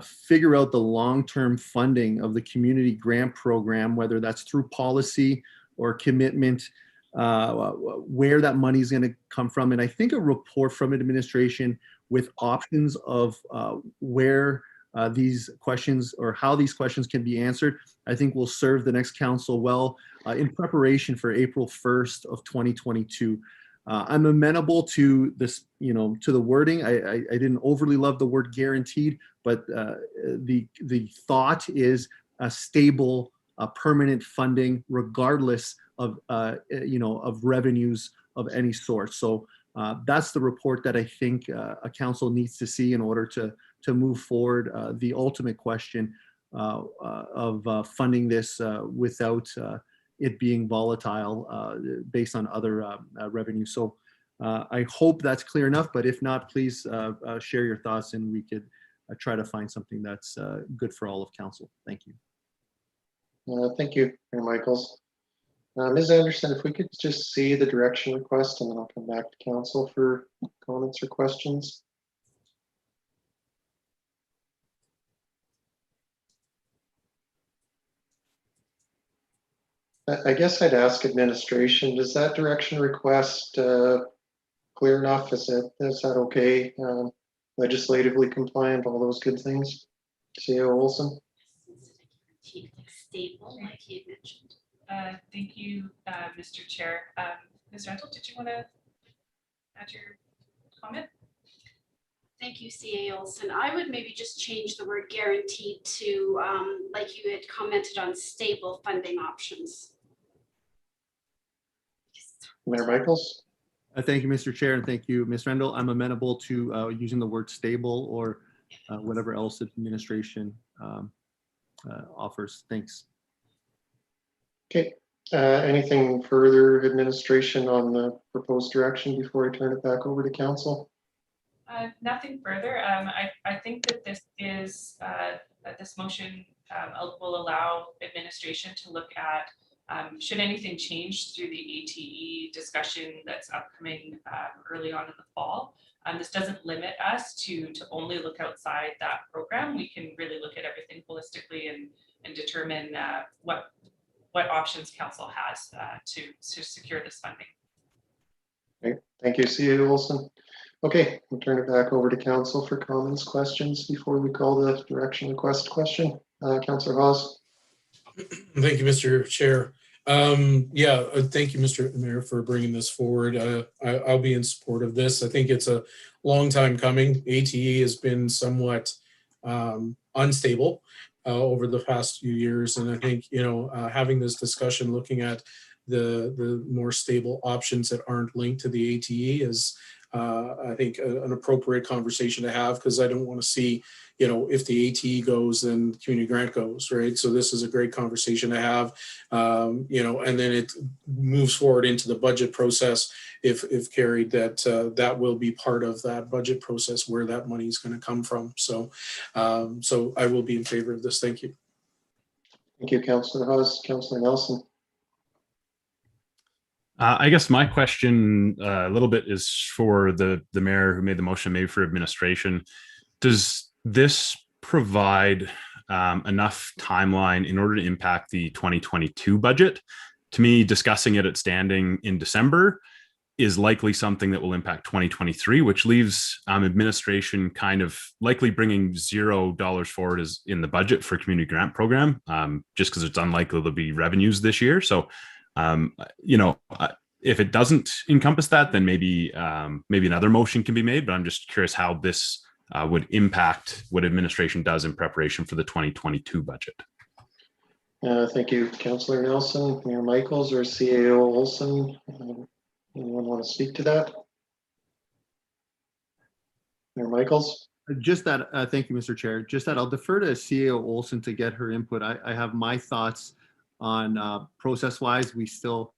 figure out the long-term funding of the community grant program, whether that's through policy or commitment, where that money is going to come from. And I think a report from administration with options of where these questions or how these questions can be answered, I think will serve the next council well in preparation for April 1st of 2022. I'm amenable to this, to the wording. I didn't overly love the word guaranteed, but the thought is a stable, permanent funding, regardless of of revenues of any sort. So that's the report that I think a council needs to see in order to move forward the ultimate question of funding this without it being volatile based on other revenue. So I hope that's clear enough, but if not, please share your thoughts and we could try to find something that's good for all of council. Thank you. Thank you, Mayor Michaels. Ms. Anderson, if we could just see the direction request and then I'll come back to council for comments or questions. I guess I'd ask administration, does that direction request clear enough? Is that okay? Legislatively compliant, all those good things? CEO Olson? Stable, like he had mentioned. Thank you, Mr. Chair. Ms. Rental, did you want to add your comment? Thank you, CA Olson. I would maybe just change the word guaranteed to, like you had commented on, stable funding options. Mayor Michaels? Thank you, Mr. Chair, and thank you, Ms. Rendell. I'm amenable to using the word stable or whatever else administration offers. Thanks. Okay. Anything further, administration, on the proposed direction before I turn it back over to council? Nothing further. I think that this is that this motion will allow administration to look at should anything change through the ATE discussion that's upcoming early on in the fall. This doesn't limit us to only look outside that program. We can really look at everything holistically and determine what options council has to secure this funding. Okay, thank you, CA Olson. Okay, we'll turn it back over to council for comments, questions before we call the direction request question. Councillor Hawes. Thank you, Mr. Chair. Thank you, Mr. Mayor, for bringing this forward. I'll be in support of this. I think it's a long time coming. ATE has been somewhat unstable over the past few years, and I think having this discussion, looking at the more stable options that aren't linked to the ATE is, I think, an appropriate conversation to have, because I don't want to see, if the ATE goes, then community grant goes, right? So this is a great conversation to have, and then it moves forward into the budget process if carried, that will be part of that budget process where that money is going to come from. So I will be in favor of this. Thank you. Thank you, Councillor Hawes. Councillor Nelson. I guess my question a little bit is for the mayor who made the motion, maybe for administration. Does this provide enough timeline in order to impact the 2022 budget? To me, discussing it at standing in December is likely something that will impact 2023, which leaves administration kind of likely bringing $0 forward as in the budget for community grant program, just because it's unlikely there'll be revenues this year. So if it doesn't encompass that, then maybe another motion can be made, but I'm just curious how this would impact what administration does in preparation for the 2022 budget. Thank you, Councillor Nelson. Mayor Michaels or CAO Olson, anyone want to speak to that? Mayor Michaels? Just that, thank you, Mr. Chair. Just that I'll defer to CAO Olson to get her input. I have my thoughts on process-wise. We still,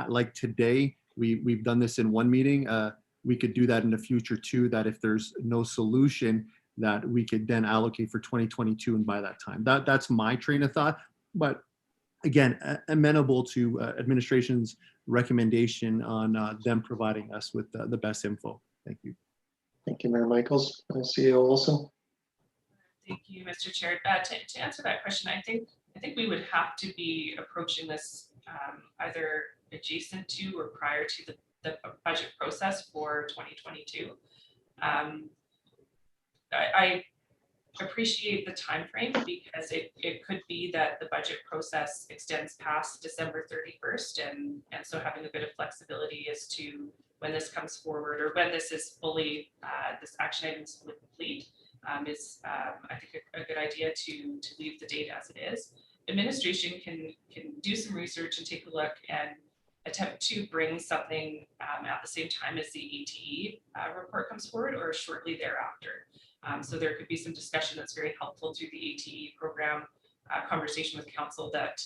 like today, we've done this in one meeting. We could do that in the future too, that if there's no solution, that we could then allocate for 2022 and by that time. That's my train of thought. But again, amenable to administration's recommendation on them providing us with the best info. Thank you. Thank you, Mayor Michaels. CEO Olson. Thank you, Mr. Chair. To answer that question, I think we would have to be approaching this either adjacent to or prior to the budget process for 2022. I appreciate the time frame because it could be that the budget process extends past December 31st, and so having a bit of flexibility as to when this comes forward or when this is fully this action item is fully complete is I think a good idea to leave the date as it is. Administration can do some research and take a look and attempt to bring something at the same time as the ATE report comes forward or shortly thereafter. So there could be some discussion that's very helpful through the ATE program, conversation with council that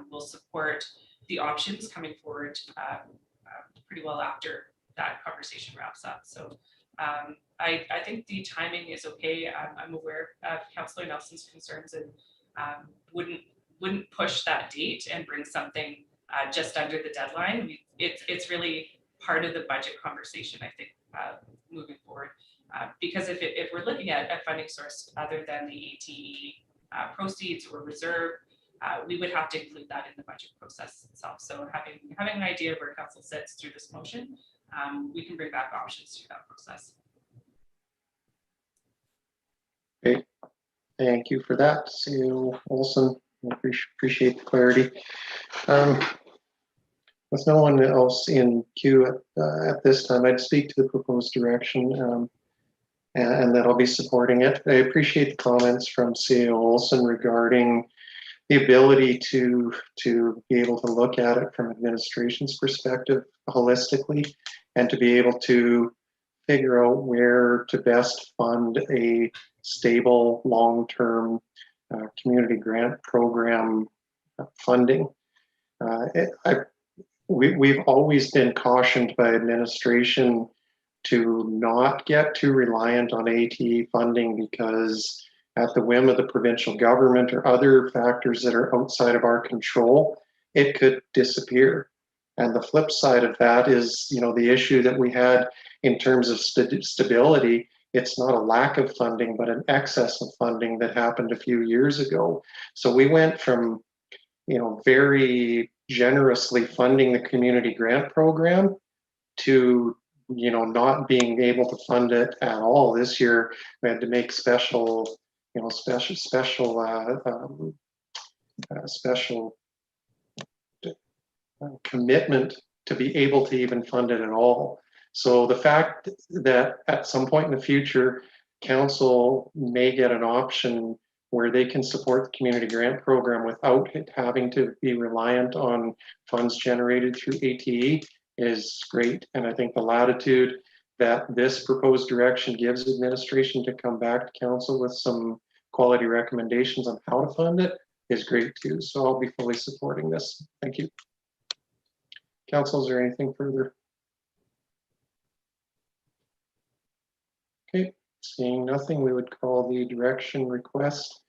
will support the options coming forward pretty well after that conversation wraps up. So I think the timing is okay. I'm aware of Councillor Nelson's concerns and wouldn't push that date and bring something just under the deadline. It's really part of the budget conversation, I think, moving forward. Because if we're looking at a funding source other than the ATE proceeds or reserve, we would have to include that in the budget process itself. So having an idea of where council sits through this motion, we can bring back options through that process. Great, thank you for that, CEO Olson. Appreciate the clarity. With no one else in queue at this time, I'd speak to the proposed direction and that I'll be supporting it. I appreciate the comments from CEO Olson regarding the ability to be able to look at it from administration's perspective holistically, and to be able to figure out where to best fund a stable, long-term community grant program funding. We've always been cautioned by administration to not get too reliant on ATE funding, because at the whim of the provincial government or other factors that are outside of our control, it could disappear. And the flip side of that is, the issue that we had in terms of stability. It's not a lack of funding, but an excess of funding that happened a few years ago. So we went from, very generously funding the community grant program to, not being able to fund it at all. This year, we had to make special commitment to be able to even fund it at all. So the fact that at some point in the future, council may get an option where they can support the community grant program without it having to be reliant on funds generated through ATE is great. And I think the latitude that this proposed direction gives administration to come back to council with some quality recommendations on how to fund it is great too. So I'll be fully supporting this. Thank you. Council, is there anything further? Okay, seeing nothing, we would call the direction request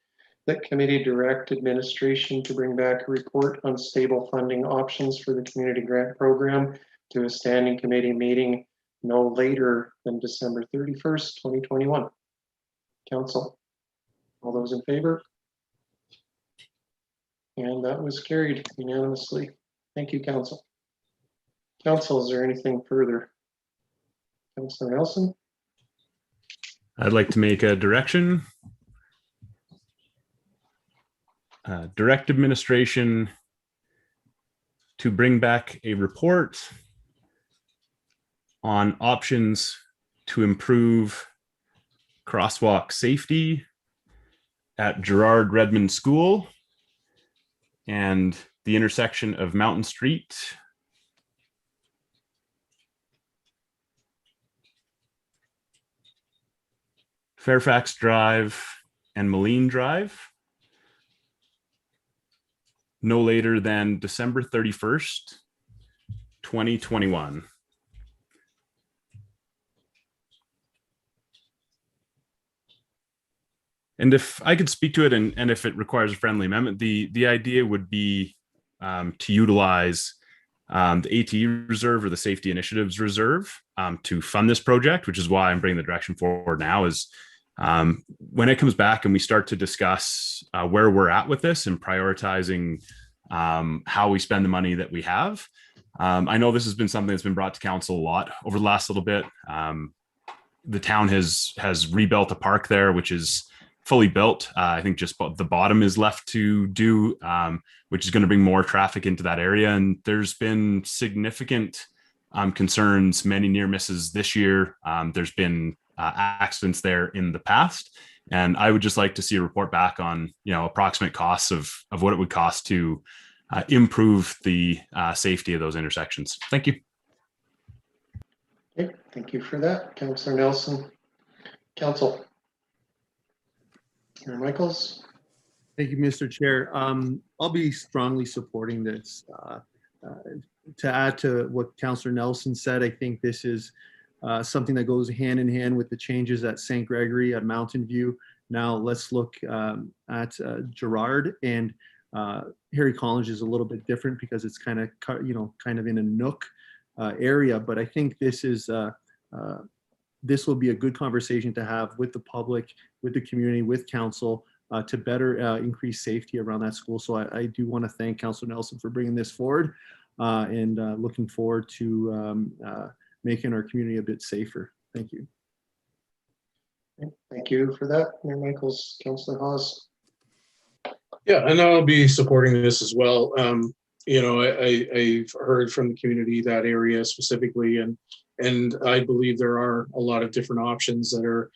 that committee direct administration to bring back a report on stable funding options for the community grant program to a standing committee meeting no later than December 31st, 2021. Council, all those in favor? And that was carried unanimously. Thank you, council. Council, is there anything further? Councilor Nelson? I'd like to make a direction. Direct administration to bring back a report on options to improve crosswalk safety at Gerard Redmond School and the intersection of Mountain Street Fairfax Drive and Moline Drive no later than December 31st, 2021. And if I could speak to it, and if it requires a friendly amendment, the idea would be to utilize the ATE reserve or the Safety Initiatives Reserve to fund this project, which is why I'm bringing the direction forward now. Is when it comes back and we start to discuss where we're at with this and prioritizing how we spend the money that we have. I know this has been something that's been brought to council a lot over the last little bit. The town has rebuilt a park there, which is fully built. I think just the bottom is left to do, which is going to bring more traffic into that area. And there's been significant concerns, many near misses this year. There's been accidents there in the past. And I would just like to see a report back on, approximate costs of what it would cost to improve the safety of those intersections. Thank you. Okay, thank you for that, Councillor Nelson. Council. Mayor Michaels. Thank you, Mr. Chair. I'll be strongly supporting this. To add to what Councillor Nelson said, I think this is something that goes hand in hand with the changes at St. Gregory, at Mountain View. Now let's look at Gerard, and Harry College is a little bit different because it's kind of in a nook area. But I think this will be a good conversation to have with the public, with the community, with council to better increase safety around that school. So I do want to thank Councillor Nelson for bringing this forward and looking forward to making our community a bit safer. Thank you. Thank you for that, Mayor Michaels. Councillor Hawes. Yeah, and I'll be supporting this as well. I've heard from the community, that area specifically, and I believe there are a lot of different options that are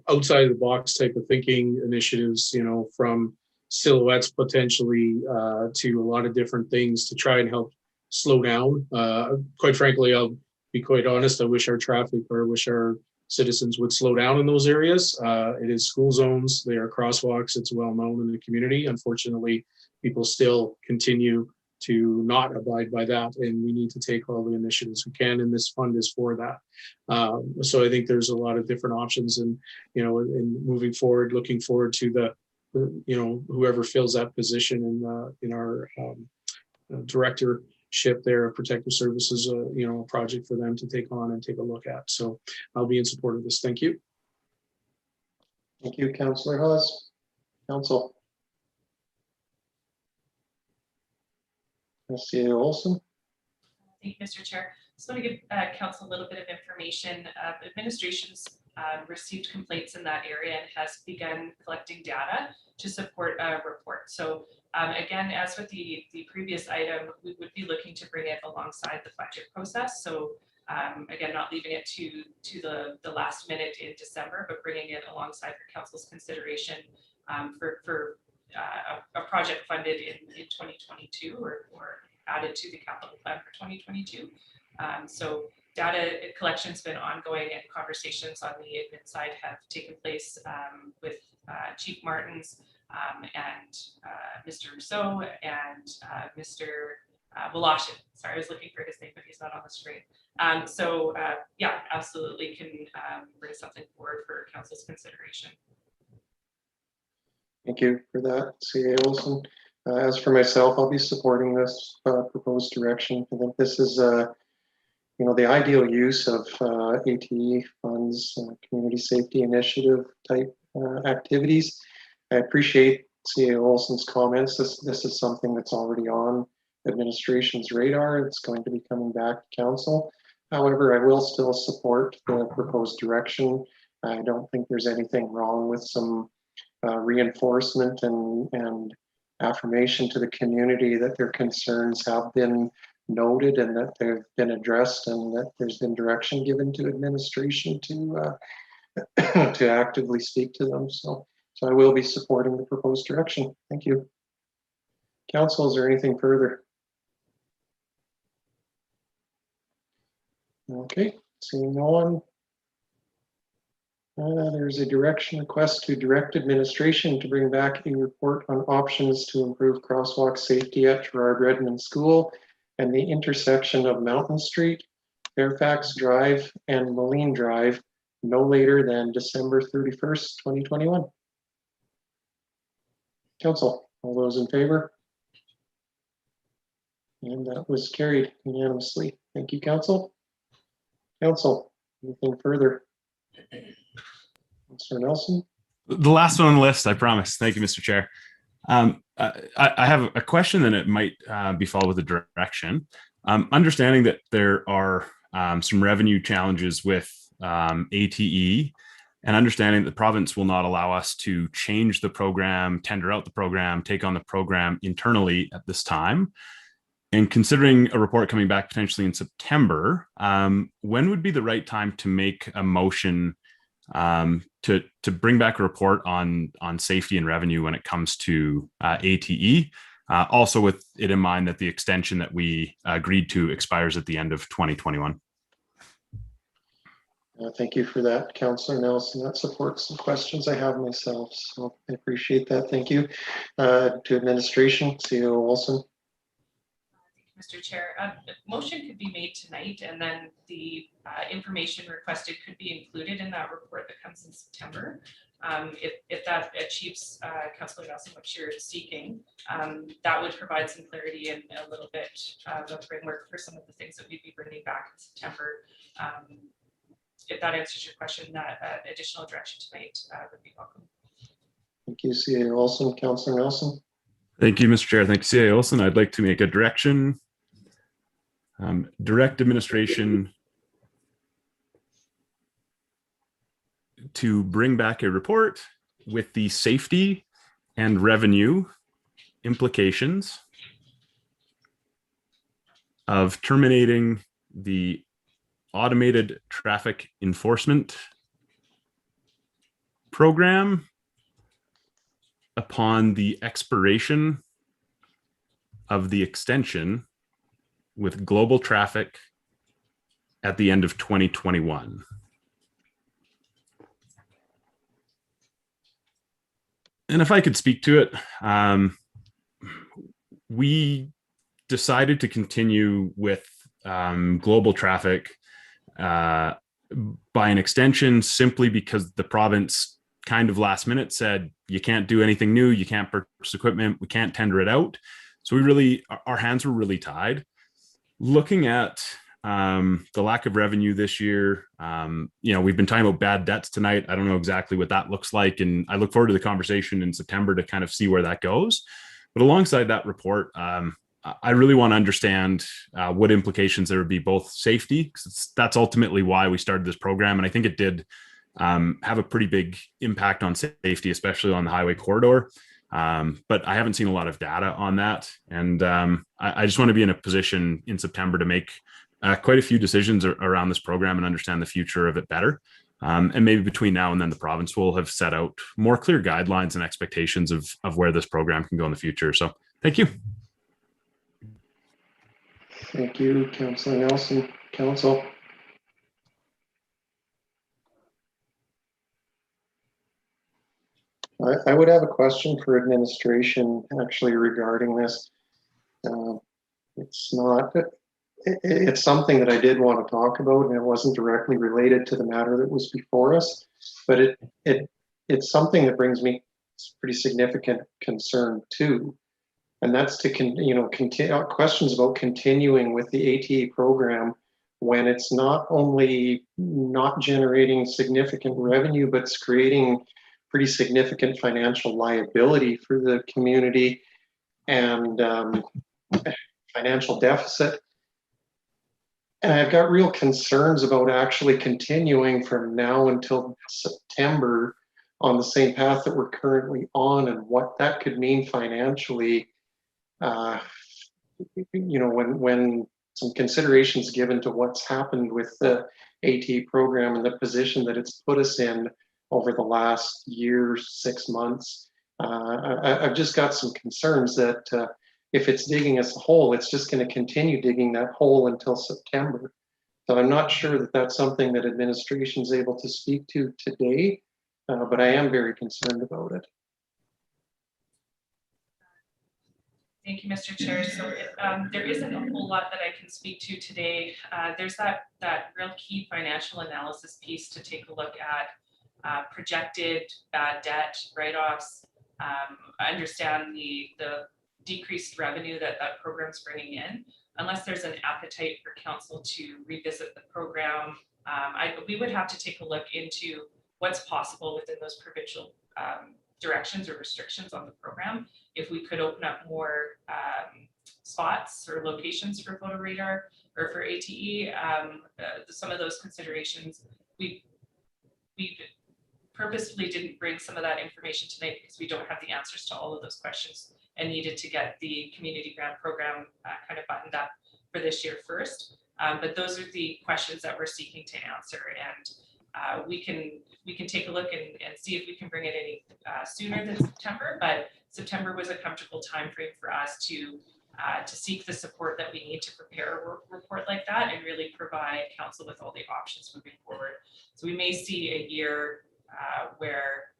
outside of the box type of thinking initiatives, from silhouettes potentially to a lot of different things to try and help slow down. Quite frankly, I'll be quite honest, I wish our traffic or wish our citizens would slow down in those areas. It is school zones, they are crosswalks, it's well known in the community. Unfortunately, people still continue to not abide by that, and we need to take all the initiatives we can, and this fund is for that. So I think there's a lot of different options, and in moving forward, looking forward to the whoever fills that position in our directorship there of protective services, a project for them to take on and take a look at. So I'll be in support of this. Thank you. Thank you, Councillor Hawes. Council. CA Olson. Thank you, Mr. Chair. Just want to give council a little bit of information. Administration's received complaints in that area and has begun collecting data to support a report. So again, as with the previous item, we would be looking to bring it alongside the budget process. So again, not leaving it to the last minute in December, but bringing it alongside for council's consideration for a project funded in 2022 or added to the capital plan for 2022. So data collection's been ongoing, and conversations on the admin side have taken place with Chief Martins and Mr. Rousseau and Mr. Voloshin. Sorry, I was looking for his name, but he's not on the screen. Yeah, absolutely can bring something forward for council's consideration. Thank you for that, CA Olson. As for myself, I'll be supporting this proposed direction. I think this is, the ideal use of ATE funds, community safety initiative type activities. I appreciate CA Olson's comments. This is something that's already on administration's radar. It's going to be coming back to council. However, I will still support the proposed direction. I don't think there's anything wrong with some reinforcement and affirmation to the community that their concerns have been noted and that they've been addressed, and that there's been direction given to administration to to actively speak to them. So I will be supporting the proposed direction. Thank you. Council, is there anything further? Okay, seeing no one. There's a direction request to direct administration to bring back a report on options to improve crosswalk safety at Gerard Redmond School and the intersection of Mountain Street, Fairfax Drive, and Moline Drive no later than December 31st, 2021. Council, all those in favor? And that was carried unanimously. Thank you, Council. Council, anything further? Mr. Nelson. The last one on the list, I promise. Thank you, Mr. Chair. I have a question, and it might be followed with a direction. Understanding that there are some revenue challenges with ATE, and understanding that the province will not allow us to change the program, tender out the program, take on the program internally at this time. And considering a report coming back potentially in September, when would be the right time to make a motion to bring back a report on safety and revenue when it comes to ATE, also with it in mind that the extension that we agreed to expires at the end of 2021. Thank you for that, Councillor Nelson. That supports some questions I have myself, so I appreciate that. Thank you. To administration, CEO Olson. Mr. Chair, the motion could be made tonight, and then the information requested could be included in that report that comes in September. If that achieves, Councillor Nelson, what you're seeking, that would provide some clarity and a little bit of a framework for some of the things that we'd be bringing back in September. If that answers your question, that additional direction tonight would be welcome. Thank you, CA Olson. Councillor Nelson. Thank you, Mr. Chair. Thank you, CA Olson. I'd like to make a direction. Direct administration to bring back a report with the safety and revenue implications of terminating the automated traffic enforcement program upon the expiration of the extension with global traffic at the end of 2021. And if I could speak to it, we decided to continue with global traffic by an extension simply because the province kind of last minute said, you can't do anything new, you can't purchase equipment, we can't tender it out. So our hands were really tied. Looking at the lack of revenue this year, we've been talking about bad debts tonight. I don't know exactly what that looks like, and I look forward to the conversation in September to kind of see where that goes. But alongside that report, I really want to understand what implications there would be, both safety, because that's ultimately why we started this program, and I think it did have a pretty big impact on safety, especially on the highway corridor. But I haven't seen a lot of data on that. And I just want to be in a position in September to make quite a few decisions around this program and understand the future of it better. And maybe between now and then, the province will have set out more clear guidelines and expectations of where this program can go in the future. So thank you. Thank you, Councillor Nelson. Council. I would have a question for administration actually regarding this. It's something that I did want to talk about, and it wasn't directly related to the matter that was before us, but it's something that brings me pretty significant concern too. And that's to continue questions about continuing with the ATA program when it's not only not generating significant revenue, but it's creating pretty significant financial liability for the community and financial deficit. And I've got real concerns about actually continuing from now until September on the same path that we're currently on, and what that could mean financially. When some considerations given to what's happened with the AT program and the position that it's put us in over the last year, 6 months, I've just got some concerns that if it's digging us a hole, it's just going to continue digging that hole until September. So I'm not sure that that's something that administration is able to speak to today, but I am very concerned about it. Thank you, Mr. Chair. So there isn't a whole lot that I can speak to today. There's that real key financial analysis piece to take a look at, projected bad debt write-offs. I understand the decreased revenue that program's bringing in. Unless there's an appetite for council to revisit the program, we would have to take a look into what's possible within those provincial directions or restrictions on the program. If we could open up more spots or locations for photo radar or for ATE, some of those considerations, we purposefully didn't bring some of that information tonight because we don't have the answers to all of those questions and needed to get the community grant program kind of buttoned up for this year first. But those are the questions that we're seeking to answer, and we can take a look and see if we can bring it any sooner than September. But September was a comfortable time frame for us to seek the support that we need to prepare a report like that and really provide council with all the options moving forward. So we may see a year where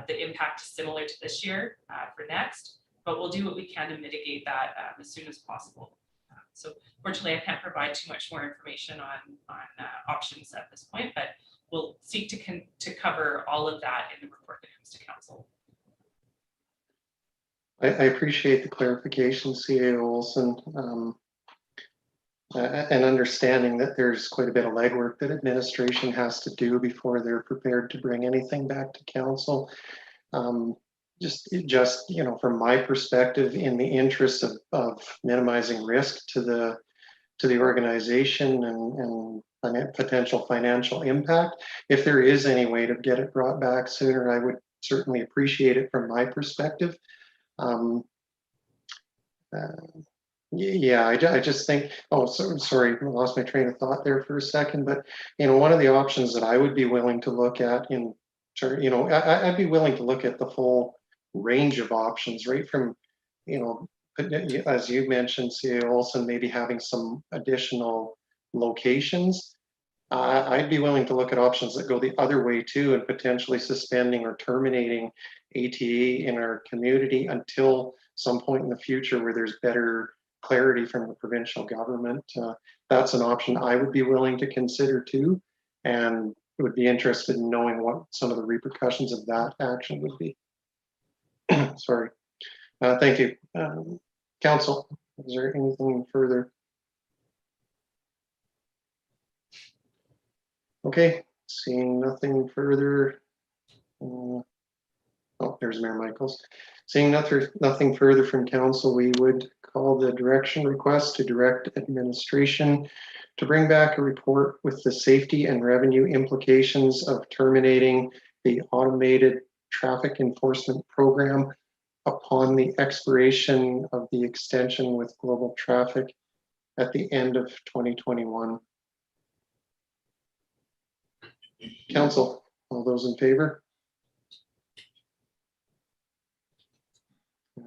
the impact is similar to this year for next, but we'll do what we can to mitigate that as soon as possible. So fortunately, I can't provide too much more information on options at this point, but we'll seek to cover all of that in the report that comes to council. I appreciate the clarification, CA Olson, and understanding that there's quite a bit of legwork that administration has to do before they're prepared to bring anything back to council. Just from my perspective, in the interest of minimizing risk to the organization and potential financial impact, if there is any way to get it brought back sooner, I would certainly appreciate it from my perspective. I just think, sorry, I lost my train of thought there for a second, but one of the options that I would be willing to look at I'd be willing to look at the full range of options, right from, as you mentioned, CA Olson, maybe having some additional locations. I'd be willing to look at options that go the other way too, and potentially suspending or terminating ATA in our community until some point in the future where there's better clarity from the provincial government. That's an option I would be willing to consider too, and would be interested in knowing what some of the repercussions of that action would be. Sorry. Thank you. Council, is there anything further? Okay, seeing nothing further. Oh, there's Mayor Michaels. Seeing nothing further from council, we would call the direction request to direct administration to bring back a report with the safety and revenue implications of terminating the automated traffic enforcement program upon the expiration of the extension with Global Traffic at the end of 2021. Council, all those in favor?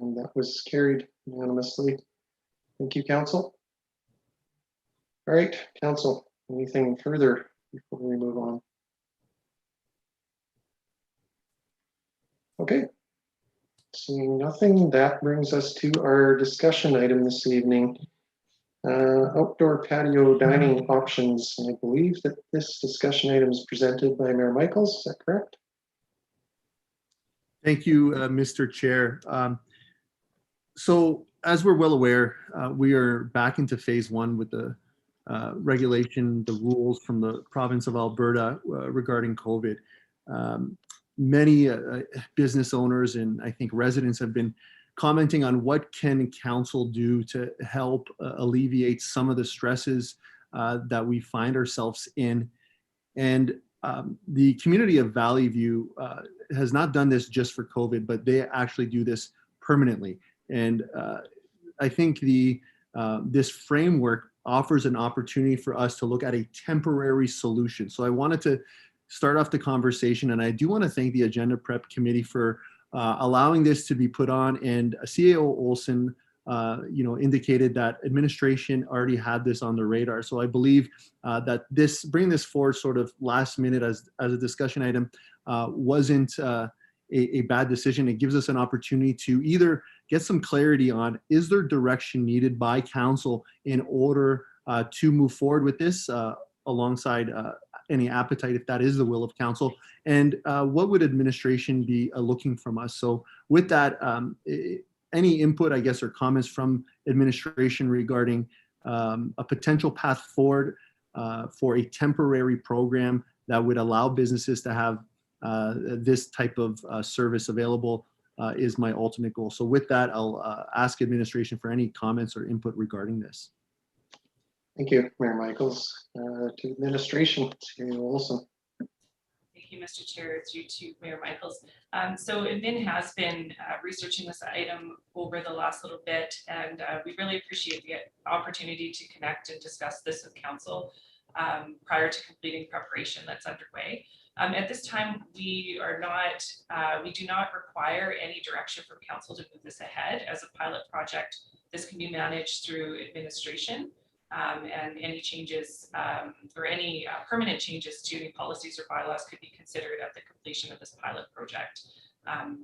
And that was carried unanimously. Thank you, council. All right, council, anything further before we move on? Okay, seeing nothing, that brings us to our discussion item this evening. Outdoor patio dining options. And I believe that this discussion item is presented by Mayor Michaels, is that correct? Thank you, Mr. Chair. So as we're well aware, we are back into phase one with the regulation, the rules from the province of Alberta regarding COVID. Many business owners and I think residents have been commenting on what can council do to help alleviate some of the stresses that we find ourselves in. And the community of Valley View has not done this just for COVID, but they actually do this permanently. And I think this framework offers an opportunity for us to look at a temporary solution. So I wanted to start off the conversation, and I do want to thank the Agenda Prep Committee for allowing this to be put on. And CAO Olson, indicated that administration already had this on the radar. So I believe that bringing this forward sort of last minute as a discussion item wasn't a bad decision. It gives us an opportunity to either get some clarity on, is there direction needed by council in order to move forward with this alongside any appetite, if that is the will of council, and what would administration be looking from us? So with that, any input, I guess, or comments from administration regarding a potential path forward for a temporary program that would allow businesses to have this type of service available is my ultimate goal. So with that, I'll ask administration for any comments or input regarding this. Thank you, Mayor Michaels. To administration, CAO Olson. Thank you, Mr. Chair. It's you too, Mayor Michaels. So admin has been researching this item over the last little bit, and we really appreciate the opportunity to connect and discuss this with council prior to completing preparation that's underway. At this time, we do not require any direction from council to move this ahead. As a pilot project, this can be managed through administration. And any changes or any permanent changes to any policies or bylaws could be considered at the completion of this pilot project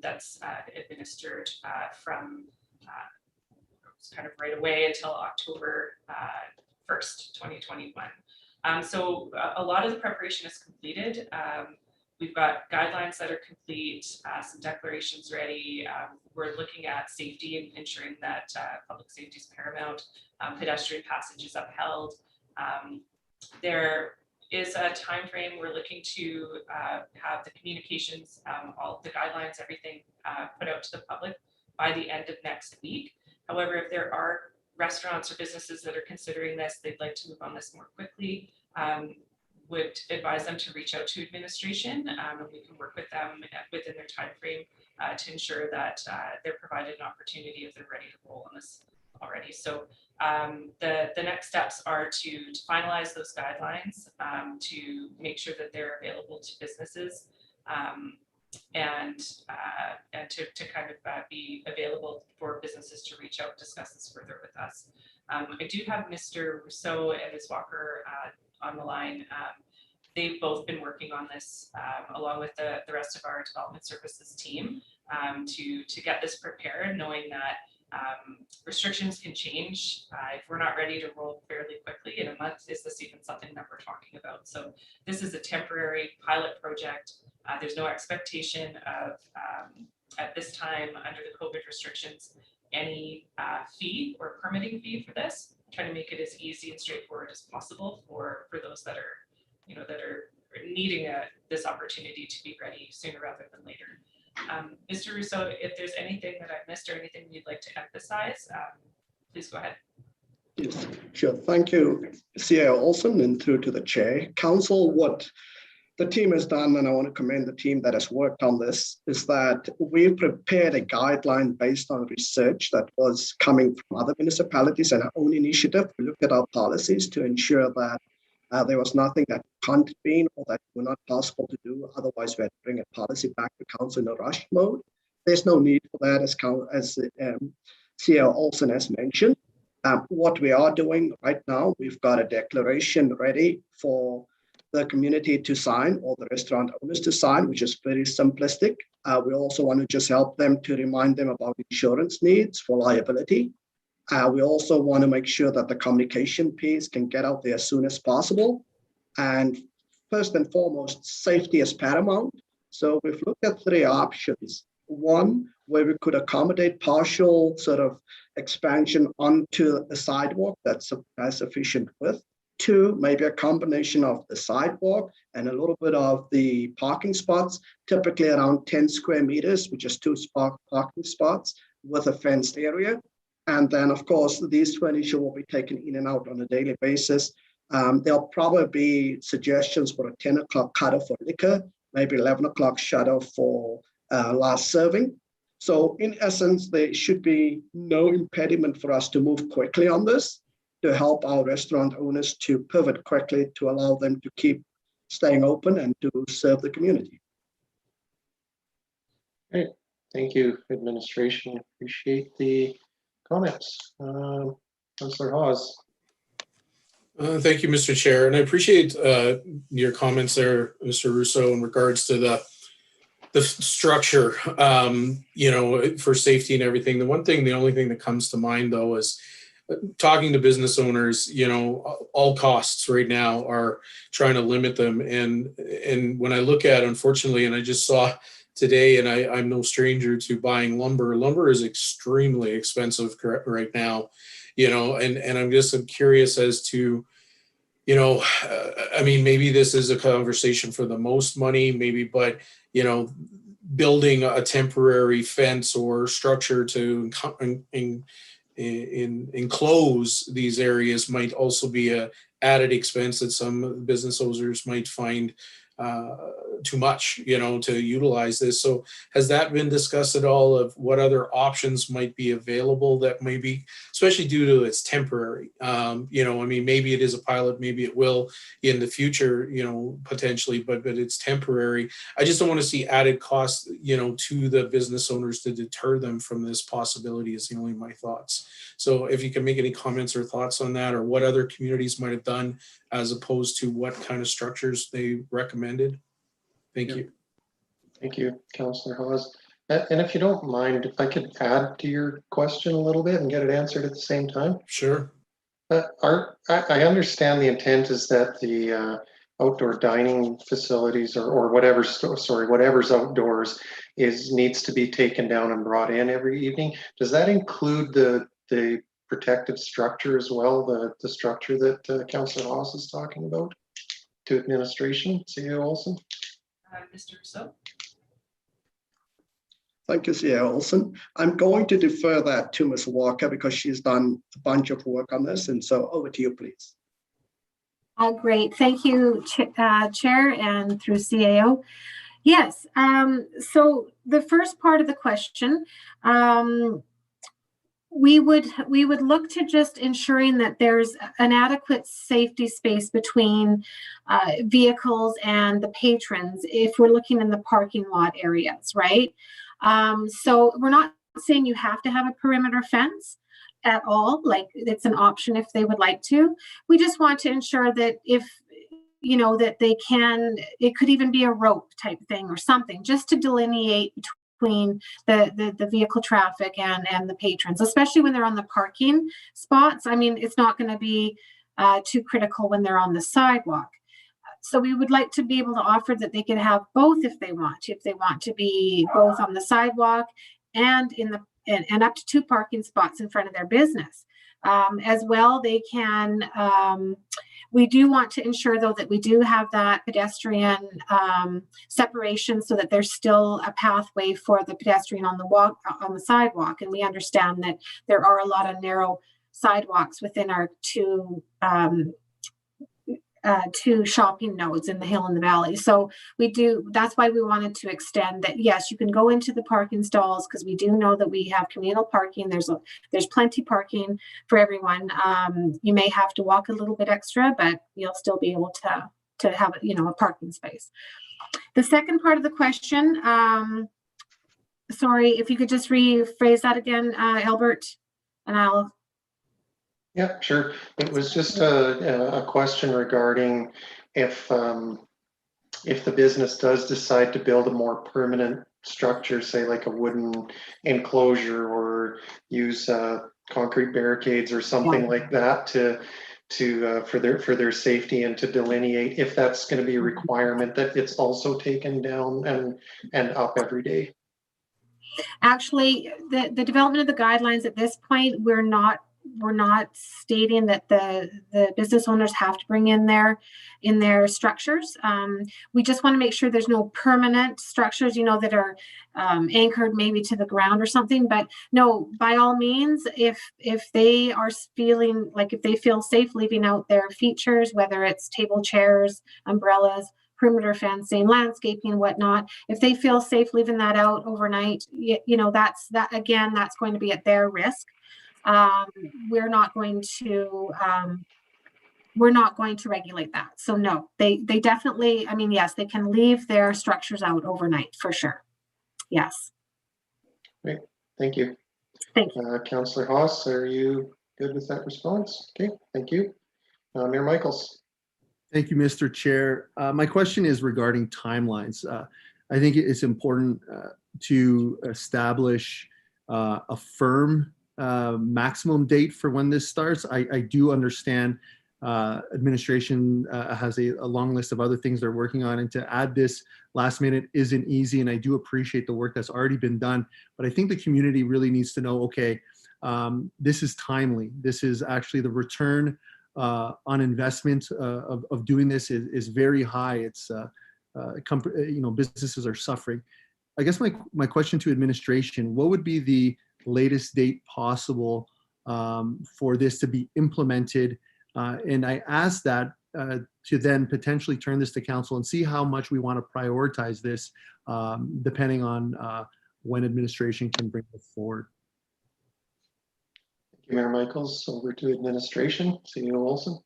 that's administered from kind of right away until October 1st, 2021. So a lot of the preparation is completed. We've got guidelines that are complete, some declarations ready. We're looking at safety and ensuring that public safety is paramount. Pedestrian passage is upheld. There is a time frame. We're looking to have the communications, all the guidelines, everything put out to the public by the end of next week. However, if there are restaurants or businesses that are considering this, they'd like to move on this more quickly, would advise them to reach out to administration, and we can work with them within their time frame to ensure that they're provided an opportunity if they're ready to roll on this already. So the next steps are to finalize those guidelines, to make sure that they're available to businesses to kind of be available for businesses to reach out and discuss this further with us. I do have Mr. Rousseau and Ms. Walker on the line. They've both been working on this along with the rest of our development services team to get this prepared, knowing that restrictions can change. If we're not ready to roll fairly quickly in a month, is this even something that we're talking about? So this is a temporary pilot project. There's no expectation of, at this time, under the COVID restrictions, any fee or permitting fee for this. Trying to make it as easy and straightforward as possible for those that are, that are needing this opportunity to be ready sooner rather than later. Mr. Rousseau, if there's anything that I've missed or anything you'd like to emphasize, please go ahead. Yes, sure. Thank you, CAO Olson, and through to the chair. Council, what the team has done, and I want to commend the team that has worked on this, is that we've prepared a guideline based on research that was coming from other municipalities and our own initiative. We looked at our policies to ensure that there was nothing that can't be or that were not possible to do. Otherwise, we had to bring a policy back to council in a rush mode. There's no need for that, as CAO Olson has mentioned. What we are doing right now, we've got a declaration ready for the community to sign or the restaurant owners to sign, which is very simplistic. We also want to just help them to remind them about insurance needs for liability. We also want to make sure that the communication piece can get out there as soon as possible. And first and foremost, safety is paramount. So we've looked at 3 options. One, where we could accommodate partial sort of expansion onto a sidewalk that's has sufficient width. 2, maybe a combination of the sidewalk and a little bit of the parking spots, typically around 10 square meters, which is 2 parking spots with a fenced area. And then, of course, these furniture will be taken in and out on a daily basis. There'll probably be suggestions for a 10 o'clock cutoff for liquor, maybe 11 o'clock shut-off for last serving. So in essence, there should be no impediment for us to move quickly on this, to help our restaurant owners to pivot quickly to allow them to keep staying open and to serve the community. Great. Thank you, administration. Appreciate the comments. Councillor Hawes. Thank you, Mr. Chair, and I appreciate your comments there, Mr. Rousseau, in regards to the structure, for safety and everything. The only thing that comes to mind, though, is talking to business owners. All costs right now are trying to limit them, and when I look at, unfortunately, and I just saw today, and I'm no stranger to buying lumber. Lumber is extremely expensive right now, and I'm curious as to, maybe this is a conversation for the most money, maybe, but, building a temporary fence or structure to enclose these areas might also be a added expense that some business owners might find too much, to utilize this. So has that been discussed at all, of what other options might be available that maybe, especially due to it's temporary? Maybe it is a pilot, maybe it will in the future, potentially, but it's temporary. I just don't want to see added costs, to the business owners to deter them from this possibility, is only my thoughts. So if you can make any comments or thoughts on that, or what other communities might have done as opposed to what kind of structures they recommended. Thank you. Thank you, Councillor Hawes. And if you don't mind, if I could add to your question a little bit and get it answered at the same time. Sure. I understand the intent is that the outdoor dining facilities or whatever's outdoors needs to be taken down and brought in every evening. Does that include the protective structure as well, the structure that Councillor Hawes is talking about, to administration? CAO Olson? Mr. Rousseau? Thank you, CAO Olson. I'm going to defer that to Ms. Walker because she's done a bunch of work on this. And so over to you, please. Great. Thank you, Chair, and through CAO. Yes. So the first part of the question, we would look to just ensuring that there's an adequate safety space between vehicles and the patrons if we're looking in the parking lot areas, right? So we're not saying you have to have a perimeter fence at all, like it's an option if they would like to. We just want to ensure that if, you know, that they can, it could even be a rope type thing or something, just to delineate between the vehicle traffic and the patrons, especially when they're on the parking spots. I mean, it's not going to be too critical when they're on the sidewalk. So we would like to be able to offer that they can have both if they want to be both on the sidewalk and in the and up to 2 parking spots in front of their business. As well, they can, we do want to ensure though that we do have that pedestrian separation so that there's still a pathway for the pedestrian on the sidewalk. And we understand that there are a lot of narrow sidewalks within our two shopping nodes in the hill and the valley. So that's why we wanted to extend that. Yes, you can go into the parking stalls because we do know that we have communal parking. There's plenty parking for everyone. You may have to walk a little bit extra, but you'll still be able to have, you know, a parking space. The second part of the question, sorry, if you could just rephrase that again, Albert, and I'll. Yeah, sure. It was just a question regarding if the business does decide to build a more permanent structure, say like a wooden enclosure, or use concrete barricades or something like that for their safety and to delineate, if that's going to be a requirement that it's also taken down and up every day. Actually, the development of the guidelines at this point, we're not stating that the business owners have to bring in their structures. We just want to make sure there's no permanent structures, you know, that are anchored maybe to the ground or something. But no, by all means, if they are feeling like, if they feel safe leaving out their features, whether it's table, chairs, umbrellas, perimeter fencing, landscaping, whatnot, if they feel safe leaving that out overnight, you know, that's going to be at their risk. We're not going to regulate that. So no, they definitely, I mean, yes, they can leave their structures out overnight for sure. Yes. Great, thank you. Thank you. Councillor Haas, are you good with that response? Okay, thank you. Mayor Michaels. Thank you, Mr. Chair. My question is regarding timelines. I think it's important to establish a firm maximum date for when this starts. I do understand administration has a long list of other things they're working on, and to add this last minute isn't easy, and I do appreciate the work that's already been done, but I think the community really needs to know, okay, this is timely. This is actually the return on investment of doing this is very high. It's you know, businesses are suffering. I guess my question to administration, what would be the latest date possible for this to be implemented? And I ask that to then potentially turn this to council and see how much we want to prioritize this, depending on when administration can bring it forward. Thank you, Mayor Michaels. Over to administration, CEO Olson.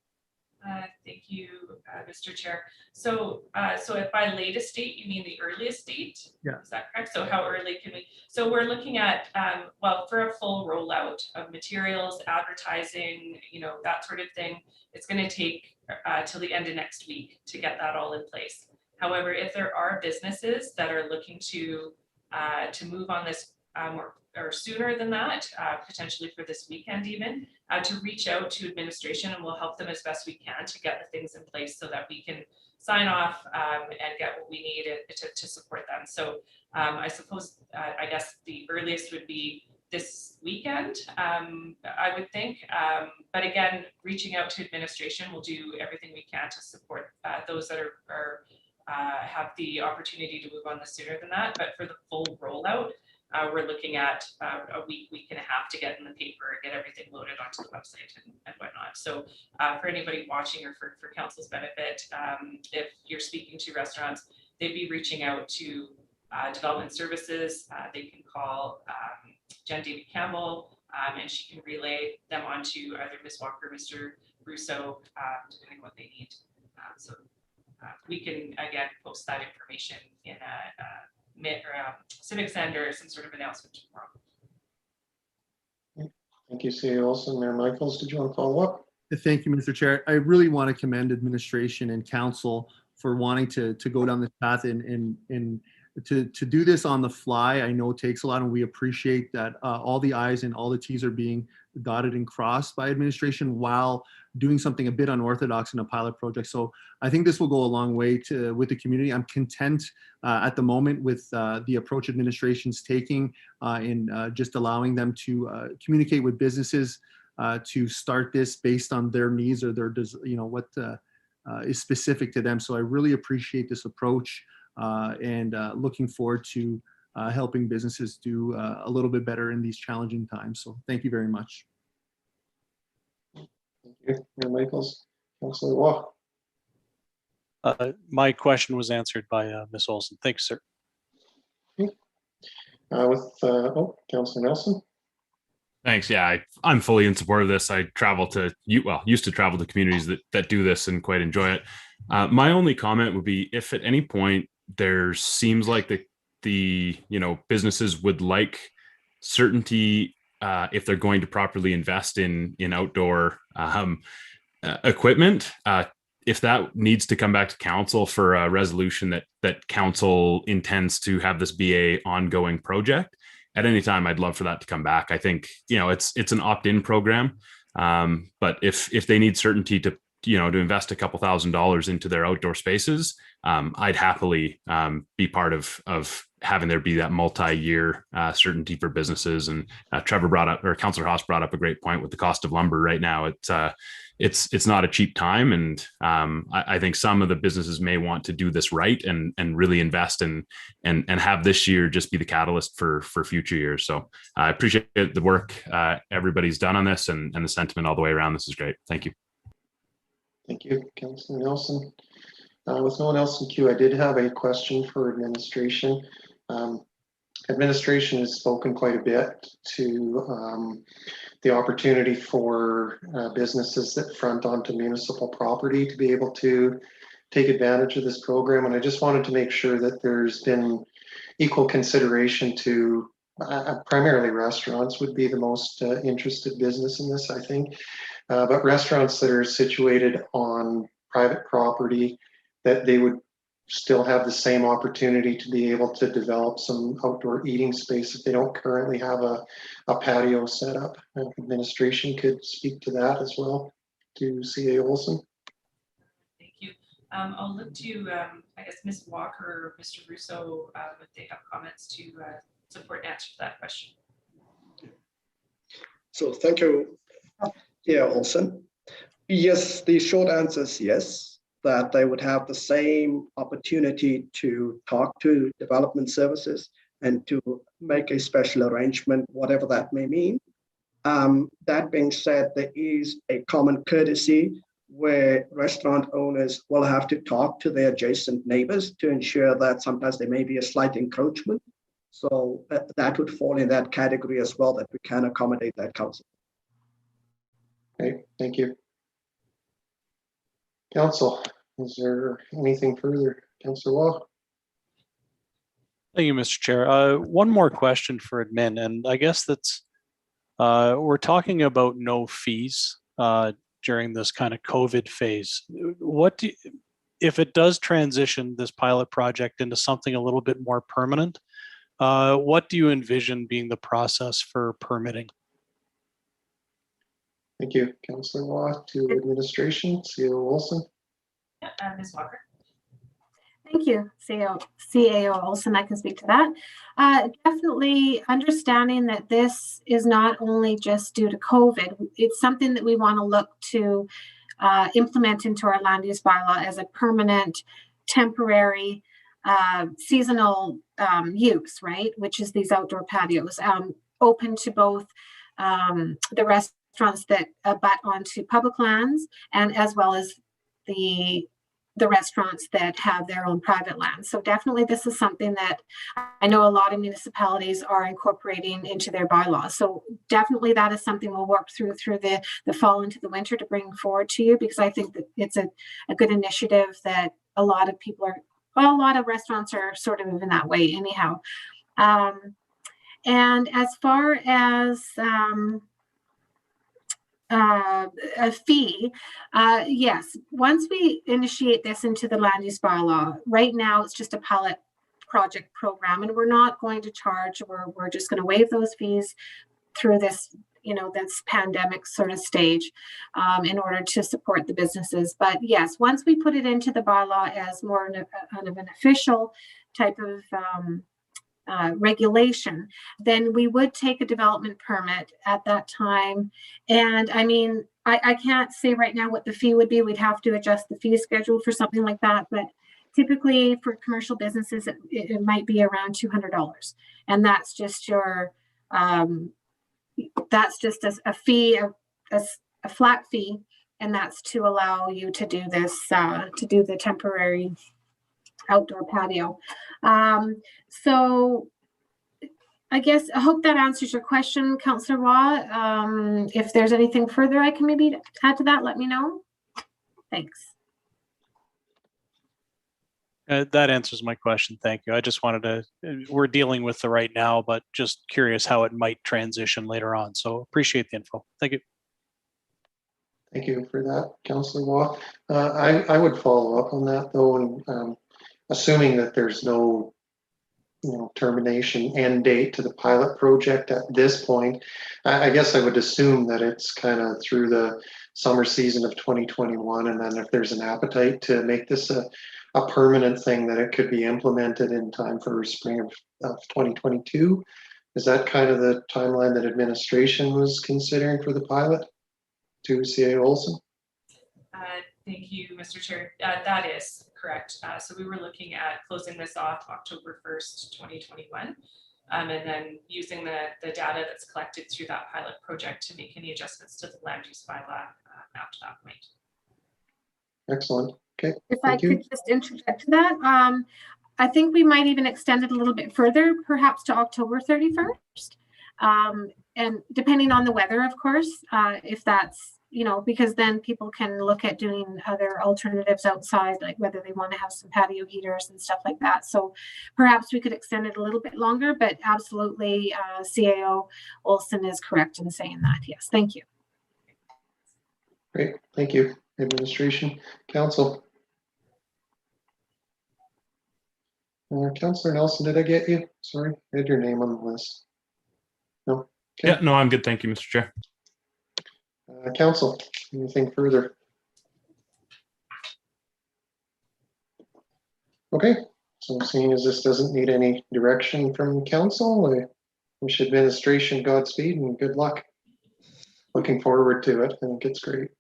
Thank you, Mr. Chair. So if by latest date, you mean the earliest date? Yeah. Is that correct? So how early can we? So we're looking at, well, for a full rollout of materials, advertising, you know, that sort of thing, it's going to take till the end of next week to get that all in place. However, if there are businesses that are looking to move on this or sooner than that, potentially for this weekend even, to reach out to administration, and we'll help them as best we can to get the things in place so that we can sign off and get what we need to support them. So I suppose, I guess the earliest would be this weekend, I would think. But again, reaching out to administration, we'll do everything we can to support those that have the opportunity to move on this sooner than that. But for the full rollout, we're looking at a week and a half to get in the paper and get everything loaded onto the website and whatnot. So for anybody watching, or for council's benefit, if you're speaking to restaurants, they'd be reaching out to development services. They can call Jen David Campbell, and she can relay them onto either Ms. Walker or Mr. Russo, depending what they need. So we can again post that information in a Civic Center or some sort of announcement tomorrow. Thank you, CA Olson. Mayor Michaels, did you want to follow up? Thank you, Mr. Chair. I really want to commend administration and council for wanting to go down this path and to do this on the fly. I know it takes a lot, and we appreciate that all the I's and all the T's are being dotted and crossed by administration while doing something a bit unorthodox in a pilot project. So I think this will go a long way with the community. I'm content at the moment with the approach administration's taking in just allowing them to communicate with businesses to start this based on their needs or their, what is specific to them. So I really appreciate this approach and looking forward to helping businesses do a little bit better in these challenging times. So thank you very much. Thank you, Mayor Michaels. Councilor Waugh. My question was answered by Ms. Olson. Thanks, sir. Councilor Nelson. Thanks. Yeah, I'm fully in support of this. I travel to, used to travel to communities that do this and quite enjoy it. My only comment would be if at any point there seems like the businesses would like certainty if they're going to properly invest in outdoor equipment, if that needs to come back to council for a resolution that council intends to have this be a ongoing project, at any time, I'd love for that to come back. I think, it's an opt-in program. But if they need certainty to invest a couple $1,000s into their outdoor spaces, I'd happily be part of having there be that multi-year certainty for businesses. And Councillor Haas brought up a great point with the cost of lumber right now. It's not a cheap time. And I think some of the businesses may want to do this right and really invest and have this year just be the catalyst for future years. So I appreciate the work everybody's done on this and the sentiment all the way around. This is great. Thank you. Thank you, Councilor Nelson. With no one else in queue, I did have a question for administration. Administration has spoken quite a bit to the opportunity for businesses that front onto municipal property to be able to take advantage of this program. And I just wanted to make sure that there's been equal consideration to primarily restaurants would be the most interested business in this, I think. But restaurants that are situated on private property, that they would still have the same opportunity to be able to develop some outdoor eating space if they don't currently have a patio set up. Administration could speak to that as well, to CA Olson. Thank you. I'll look to, I guess, Ms. Walker or Mr. Russo if they have comments to support and answer that question. So thank you, CA Olson. Yes, the short answer is yes, that they would have the same opportunity to talk to development services and to make a special arrangement, whatever that may mean. That being said, there is a common courtesy where restaurant owners will have to talk to their adjacent neighbors to ensure that sometimes there may be a slight encroachment. So that would fall in that category as well, that we can accommodate that council. Okay, thank you. Council, is there anything further? Councillor Waugh. Thank you, Mr. Chair. One more question for admin, and I guess that's we're talking about no fees during this kind of COVID phase. If it does transition this pilot project into something a little bit more permanent, what do you envision being the process for permitting? Thank you, Councillor Waugh. To administration, CAO Olson. Yeah, Ms. Walker. Thank you, CAO Olson. I can speak to that. Definitely understanding that this is not only just due to COVID, it's something that we want to look to implement into our land use bylaw as a permanent, temporary, seasonal use, right? Which is these outdoor patios, open to both the restaurants that abut onto public lands and as well as the the restaurants that have their own private land. So definitely this is something that I know a lot of municipalities are incorporating into their bylaws. So definitely that is something we'll work through the fall into the winter to bring forward to you, because I think that it's a good initiative that a lot of people are, well, a lot of restaurants are sort of in that way anyhow. And as far as a fee, yes, once we initiate this into the land use bylaw, right now it's just a pilot project program, and we're not going to charge, we're just going to waive those fees through this, this pandemic sort of stage, in order to support the businesses. But yes, once we put it into the bylaw as more of an official type of regulation, then we would take a development permit at that time. And I mean, I can't say right now what the fee would be. We'd have to adjust the fee schedule for something like that. But typically for commercial businesses, it might be around $200. And that's just your, that's just a fee, a flat fee. And that's to allow you to do this, to do the temporary outdoor patio. So I guess I hope that answers your question, Councillor Waugh. If there's anything further I can maybe add to that, let me know. Thanks. That answers my question. Thank you. I just wanted to, we're dealing with the right now, but just curious how it might transition later on. So appreciate the info. Thank you. Thank you for that, Councillor Waugh. I would follow up on that though, and assuming that there's no termination end date to the pilot project at this point, I guess I would assume that it's kind of through the summer season of 2021, and then if there's an appetite to make this a permanent thing, that it could be implemented in time for spring of 2022. Is that kind of the timeline that administration was considering for the pilot to CA Olson? Thank you, Mr. Chair. That is correct. So we were looking at closing this off October 1st, 2021, and then using the data that's collected through that pilot project to make any adjustments to the land use bylaw after that point. Excellent. Okay. If I could just interject to that, I think we might even extend it a little bit further, perhaps to October 31st. And depending on the weather, of course, if that's, because then people can look at doing other alternatives outside, like whether they want to have some patio heaters and stuff like that. So perhaps we could extend it a little bit longer, but absolutely, CAO Olson is correct in saying that. Yes, thank you. Great, thank you. Administration, Council. Councillor Nelson, did I get you? Sorry, I had your name on the list. No? Okay. Yeah, no, I'm good. Thank you, Mr. Chair. Council, anything further? Okay, so seeing as this doesn't need any direction from council, I wish administration Godspeed and good luck. Looking forward to it. I think it's great.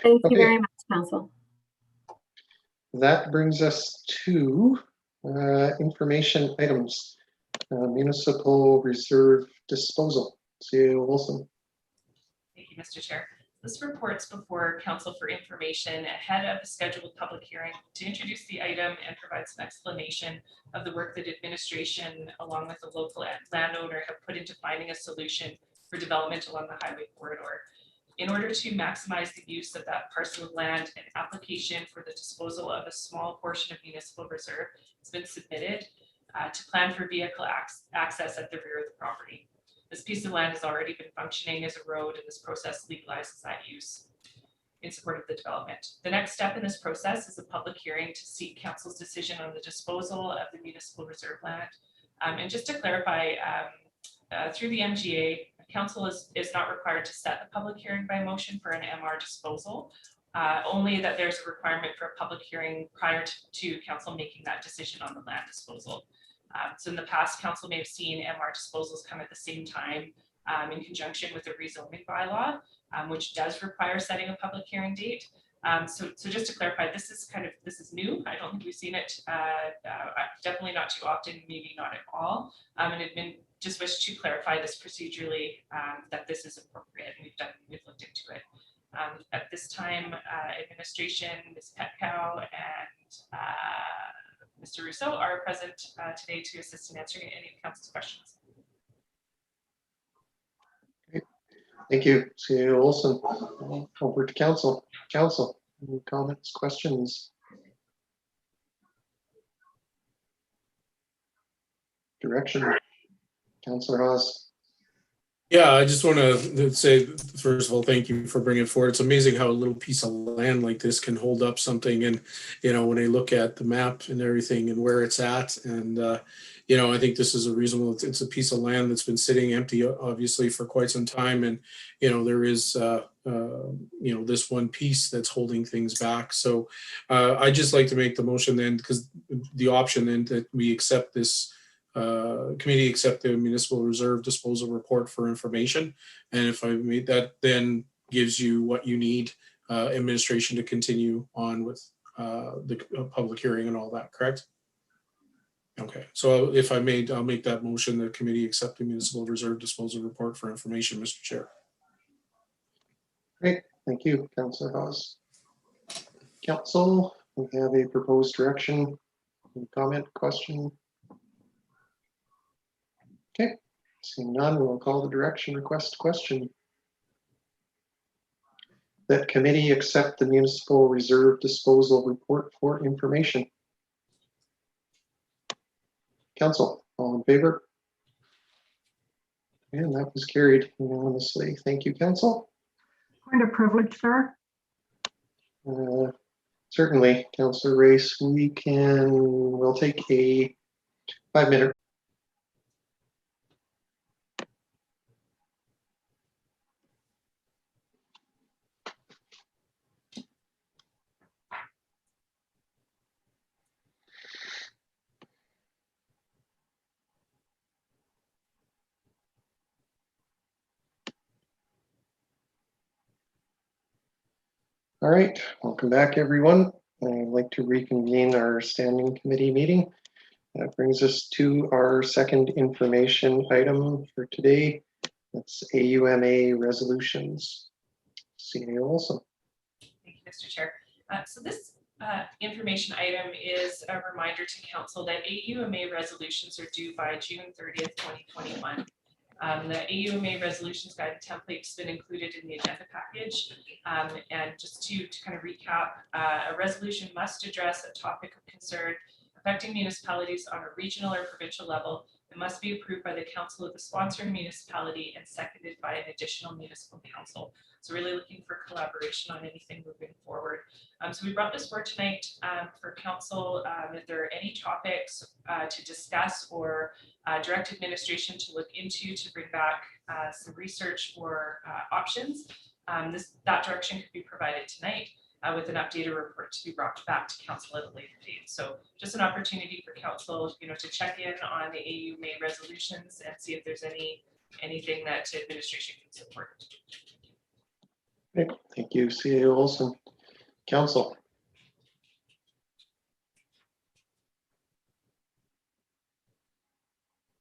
Thank you very much, Council. That brings us to information items. Municipal reserve disposal. CAO Wilson. Thank you, Mr. Chair. This report's before council for information ahead of the scheduled public hearing to introduce the item and provide some explanation of the work that administration, along with the local landowner, have put into finding a solution for development along the highway corridor. In order to maximize the use of that parcel of land, an application for the disposal of a small portion of municipal reserve has been submitted to plan for vehicle access at the rear of the property. This piece of land has already been functioning as a road, and this process legalizes that use in support of the development. The next step in this process is a public hearing to seek council's decision on the disposal of the municipal reserve land. And just to clarify, through the MGA, council is not required to set a public hearing by motion for an MR disposal, only that there's a requirement for a public hearing prior to council making that decision on the land disposal. So in the past, council may have seen MR disposals come at the same time in conjunction with the rezoning bylaw, which does require setting a public hearing date. So just to clarify, this is new. I don't think we've seen it, definitely not too often, maybe not at all. And admin just wish to clarify this procedurally, that this is appropriate, and we've looked into it. At this time, administration, Ms. Petcow and Mr. Rousseau are present today to assist in answering any of council's questions. Thank you, CEO Olson. Over to council. Council, any comments, questions? Direction, Councillor Haas. Yeah, I just want to say, first of all, thank you for bringing it forward. It's amazing how a little piece of land like this can hold up something. And, you know, when I look at the map and everything and where it's at, and, you know, I think this is a reasonable, it's a piece of land that's been sitting empty, obviously, for quite some time. And, you know, there is, you know, this one piece that's holding things back. So I just like to make the motion then, because the option then that we accept this committee accept the municipal reserve disposal report for information. And if I made that, then gives you what you need administration to continue on with the public hearing and all that, correct? Okay, so if I made, I'll make that motion, the committee accept the municipal reserve disposal report for information, Mr. Chair. Great, thank you, Councillor Haas. Council, we have a proposed direction. Any comment, question? Okay, seeing none, we'll call the direction request question. That committee accept the municipal reserve disposal report for information. Council, all in favor? And that was carried unanimously. Thank you, Council. Point of privilege, sir. Certainly, Councillor Race, we'll take a 5-minute. All right, welcome back, everyone. I'd like to reconvene our standing committee meeting. That brings us to our second information item for today. That's AUMA resolutions. CEO Olson. Thank you, Mr. Chair. So this information item is a reminder to council that AUMA resolutions are due by June 30th, 2021. The AUMA resolutions guide template has been included in the agenda package. And just to kind of recap, a resolution must address a topic of concern affecting municipalities on a regional or provincial level. It must be approved by the council of the sponsoring municipality and seconded by an additional municipal council. So really looking for collaboration on anything moving forward. So we brought this forward tonight for council. If there are any topics to discuss or direct administration to look into to bring back some research or options, that direction could be provided tonight with an updated report to be brought back to council at a later date. So just an opportunity for council, to check in on the AUMA resolutions and see if there's anything that administration can support. Okay, thank you, CEO Olson. Council.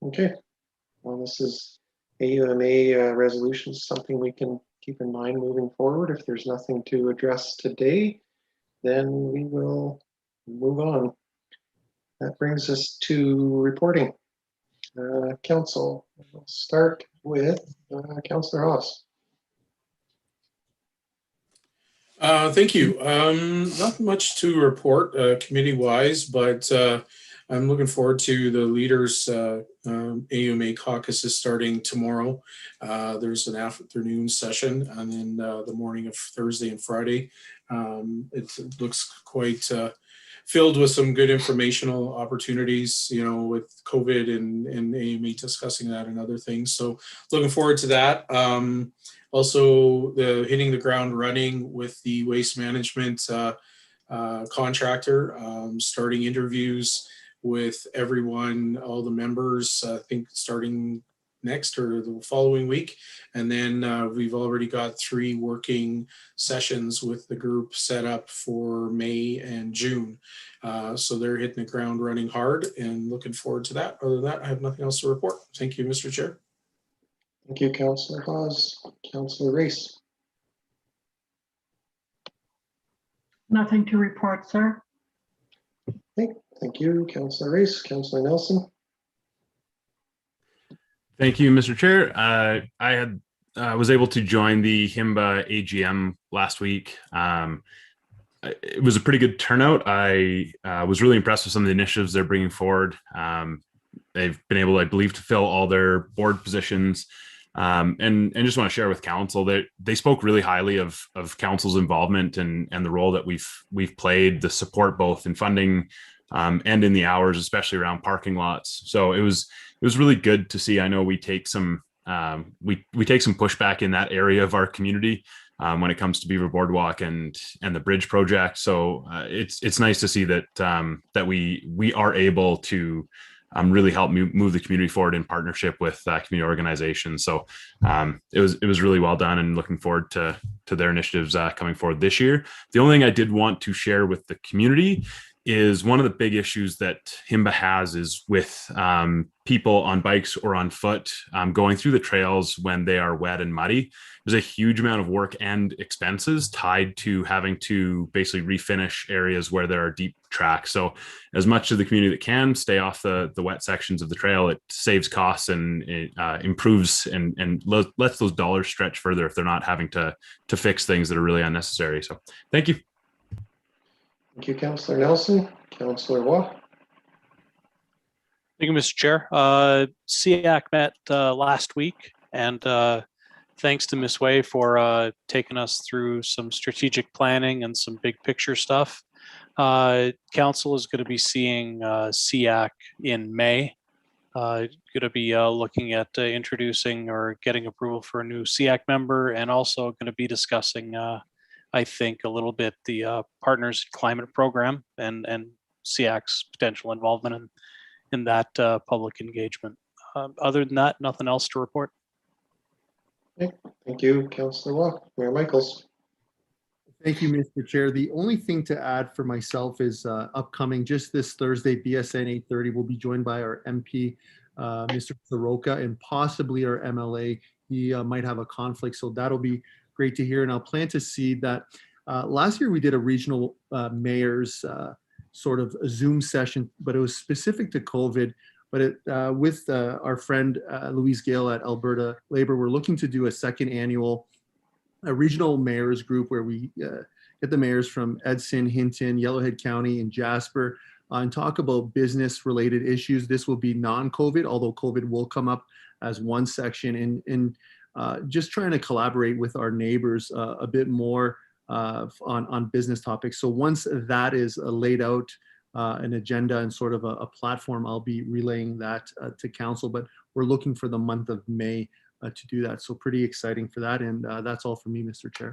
Okay, well, this is AUMA resolutions, something we can keep in mind moving forward. If there's nothing to address today, then we will move on. That brings us to reporting. Council, we'll start with Councillor Haas. Thank you. Not much to report committee-wise, but I'm looking forward to the leaders AUMA caucus is starting tomorrow. There's an afternoon session and then the morning of Thursday and Friday. It looks quite filled with some good informational opportunities, with COVID and AUMA discussing that and other things. So looking forward to that. Also, hitting the ground running with the waste management contractor, starting interviews with everyone, all the members, I think starting next or the following week. And then we've already got 3 working sessions with the group set up for May and June. So they're hitting the ground running hard and looking forward to that. Other than that, I have nothing else to report. Thank you, Mr. Chair. Thank you, Councillor Haas. Councillor Race. Nothing to report, sir. Okay, thank you, Councillor Race. Councillor Nelson. Thank you, Mr. Chair. I was able to join the HIMBA AGM last week. It was a pretty good turnout. I was really impressed with some of the initiatives they're bringing forward. They've been able, I believe, to fill all their board positions. And just want to share with council that they spoke really highly of council's involvement and the role that we've played, the support both in funding and in the hours, especially around parking lots. So it was really good to see. I know we take some we take some pushback in that area of our community when it comes to Beaver Boardwalk and the bridge project. So it's nice to see that that we are able to really help move the community forward in partnership with community organizations. So it was really well done, and looking forward to their initiatives coming forward this year. The only thing I did want to share with the community is one of the big issues that HIMBA has is with people on bikes or on foot going through the trails when they are wet and muddy. There's a huge amount of work and expenses tied to having to basically refinish areas where there are deep tracks. So as much of the community that can stay off the wet sections of the trail, it saves costs and it improves and lets those dollars stretch further if they're not having to fix things that are really unnecessary. So thank you. Thank you, Councillor Nelson. Councillor Waugh. Thank you, Mr. Chair. SEAC met last week, and thanks to Ms. Way for taking us through some strategic planning and some big picture stuff. Council is going to be seeing SEAC in May. Going to be looking at introducing or getting approval for a new SEAC member, and also going to be discussing I think a little bit the Partners in Climate program and SEAC's potential involvement in that public engagement. Other than that, nothing else to report. Okay. Thank you, Councillor Waugh. Mayor Michaels. Thank you, Mr. Chair. The only thing to add for myself is upcoming just this Thursday, BSN 8:30. We'll be joined by our MP, Mr. Soroka, and possibly our MLA. He might have a conflict, so that'll be great to hear. And I'll plan to see that last year we did a regional mayor's sort of a Zoom session, but it was specific to COVID. But with our friend Louise Gale at Alberta Labor, we're looking to do a second annual regional mayors group where we get the mayors from Edson, Hinton, Yellowhead County, and Jasper and talk about business related issues. This will be non-COVID, although COVID will come up as one section, and just trying to collaborate with our neighbors a bit more on business topics. So once that is laid out, an agenda and sort of a platform, I'll be relaying that to council, but we're looking for the month of May to do that. So pretty exciting for that. And that's all for me, Mr. Chair.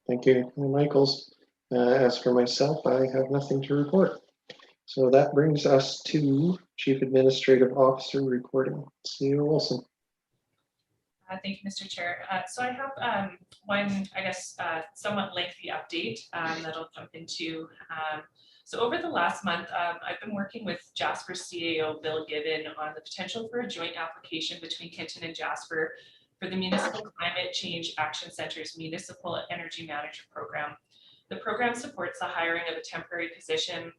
Thank you, Michaels. As for myself, I have nothing to report. So that brings us to Chief Administrative Officer reporting. CEO Wilson. Thank you, Mr. Chair. So I have one, I guess, somewhat lengthy update that I'll jump into. So over the last month, I've been working with Jasper CAO Bill Gibbon on the potential for a joint application between Hinton and Jasper for the Municipal Climate Change Action Center's Municipal Energy Manager Program. The program supports the hiring of a temporary position.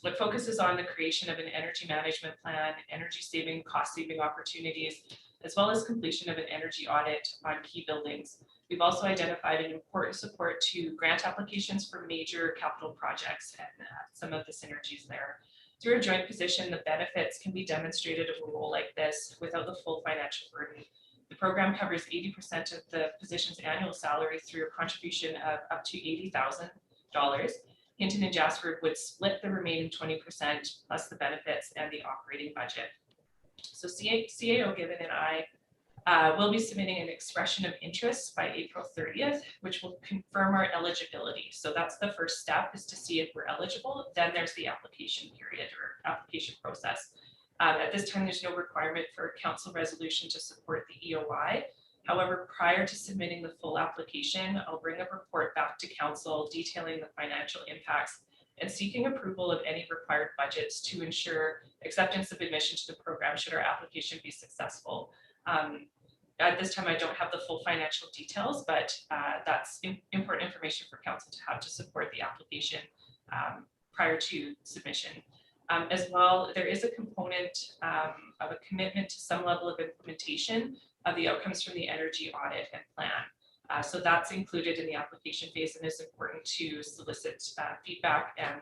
It focuses on the creation of an energy management plan, energy saving, cost saving opportunities, as well as completion of an energy audit on key buildings. We've also identified an important support to grant applications for major capital projects and some of the synergies there. Through a joint position, the benefits can be demonstrated of a role like this without the full financial burden. The program covers 80% of the position's annual salary through a contribution of up to $80,000. Hinton and Jasper would split the remaining 20% plus the benefits and the operating budget. So CAO Gibbon and I will be submitting an expression of interest by April 30th, which will confirm our eligibility. So that's the first step, is to see if we're eligible. Then there's the application period or application process. At this time, there's no requirement for a council resolution to support the EOI. However, prior to submitting the full application, I'll bring a report back to council detailing the financial impacts and seeking approval of any required budgets to ensure acceptance of admission to the program should our application be successful. at this time, I don't have the full financial details, but that's important information for council to have to support the application prior to submission. As well, there is a component of a commitment to some level of implementation of the outcomes from the energy audit and plan. So that's included in the application phase, and is important to solicit feedback and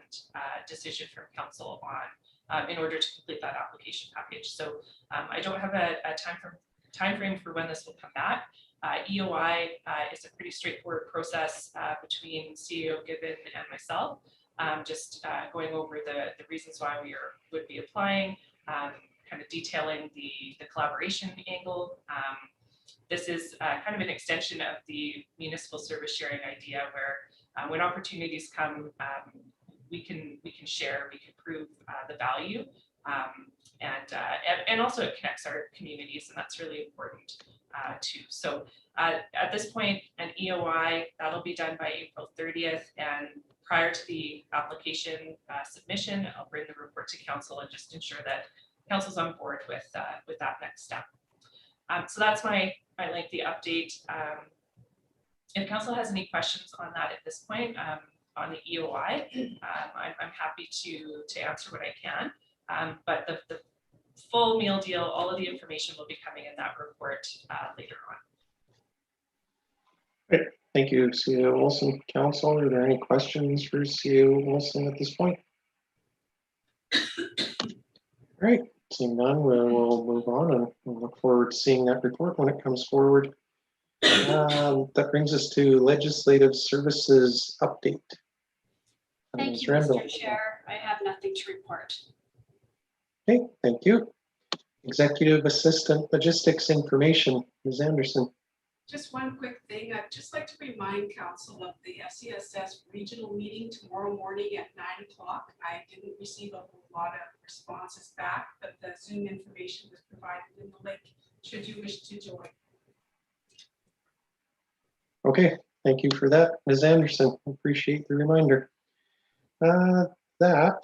decision from council on in order to complete that application package. So I don't have a time frame for when this will come back. EOI is a pretty straightforward process between CEO Gibbon and myself. Just going over the reasons why we would be applying, kind of detailing the collaboration angle. This is kind of an extension of the municipal service sharing idea, where when opportunities come, we can share, we can prove the value, and also it connects our communities, and that's really important too. So at this point, an EOI that'll be done by April 30th, and prior to the application submission, I'll bring the report to council and just ensure that council's on board with that next step. So that's my lengthy update. If council has any questions on that at this point, on the EOI, I'm happy to answer what I can. But the full meal deal, all of the information will be coming in that report later on. Great. Thank you, CEO Olson. Council, are there any questions for CEO Olson at this point? All right, seeing none, we'll move on, and we'll look forward to seeing that report when it comes forward. That brings us to legislative services update. Thank you, Mr. Chair. I have nothing to report. Okay, thank you. Executive Assistant Logistics Information, Ms. Anderson. Just one quick thing. I'd just like to remind council of the FCSS regional meeting tomorrow morning at 9 o'clock. I didn't receive a whole lot of responses back, but the Zoom information was provided in the link should you wish to join. Okay, thank you for that, Ms. Anderson. Appreciate the reminder. That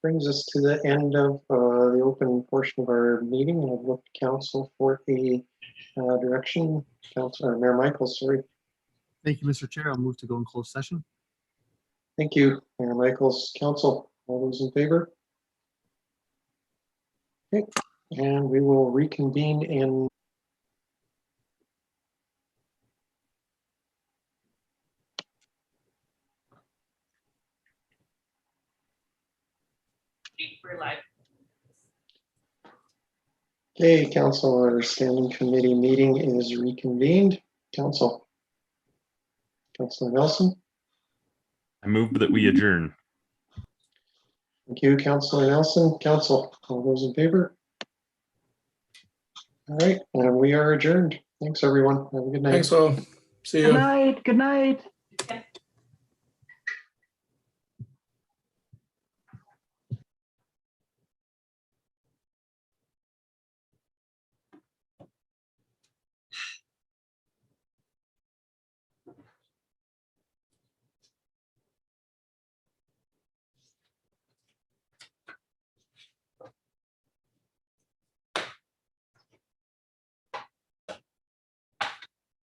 brings us to the end of the open portion of our meeting. I'll look to council for a direction. Councilor Mayor Michaels, sorry. Thank you, Mr. Chair. I'll move to go in closed session. Thank you, Mayor Michaels. Council, all those in favor? Okay, and we will reconvene in We're live. Okay, council, our standing committee meeting is reconvened. Council. Councilor Nelson. I move that we adjourn. Thank you, Councilor Nelson. Council, all those in favor? All right, and we are adjourned. Thanks, everyone. Have a good night. Thanks all. See you. Good night. Good night.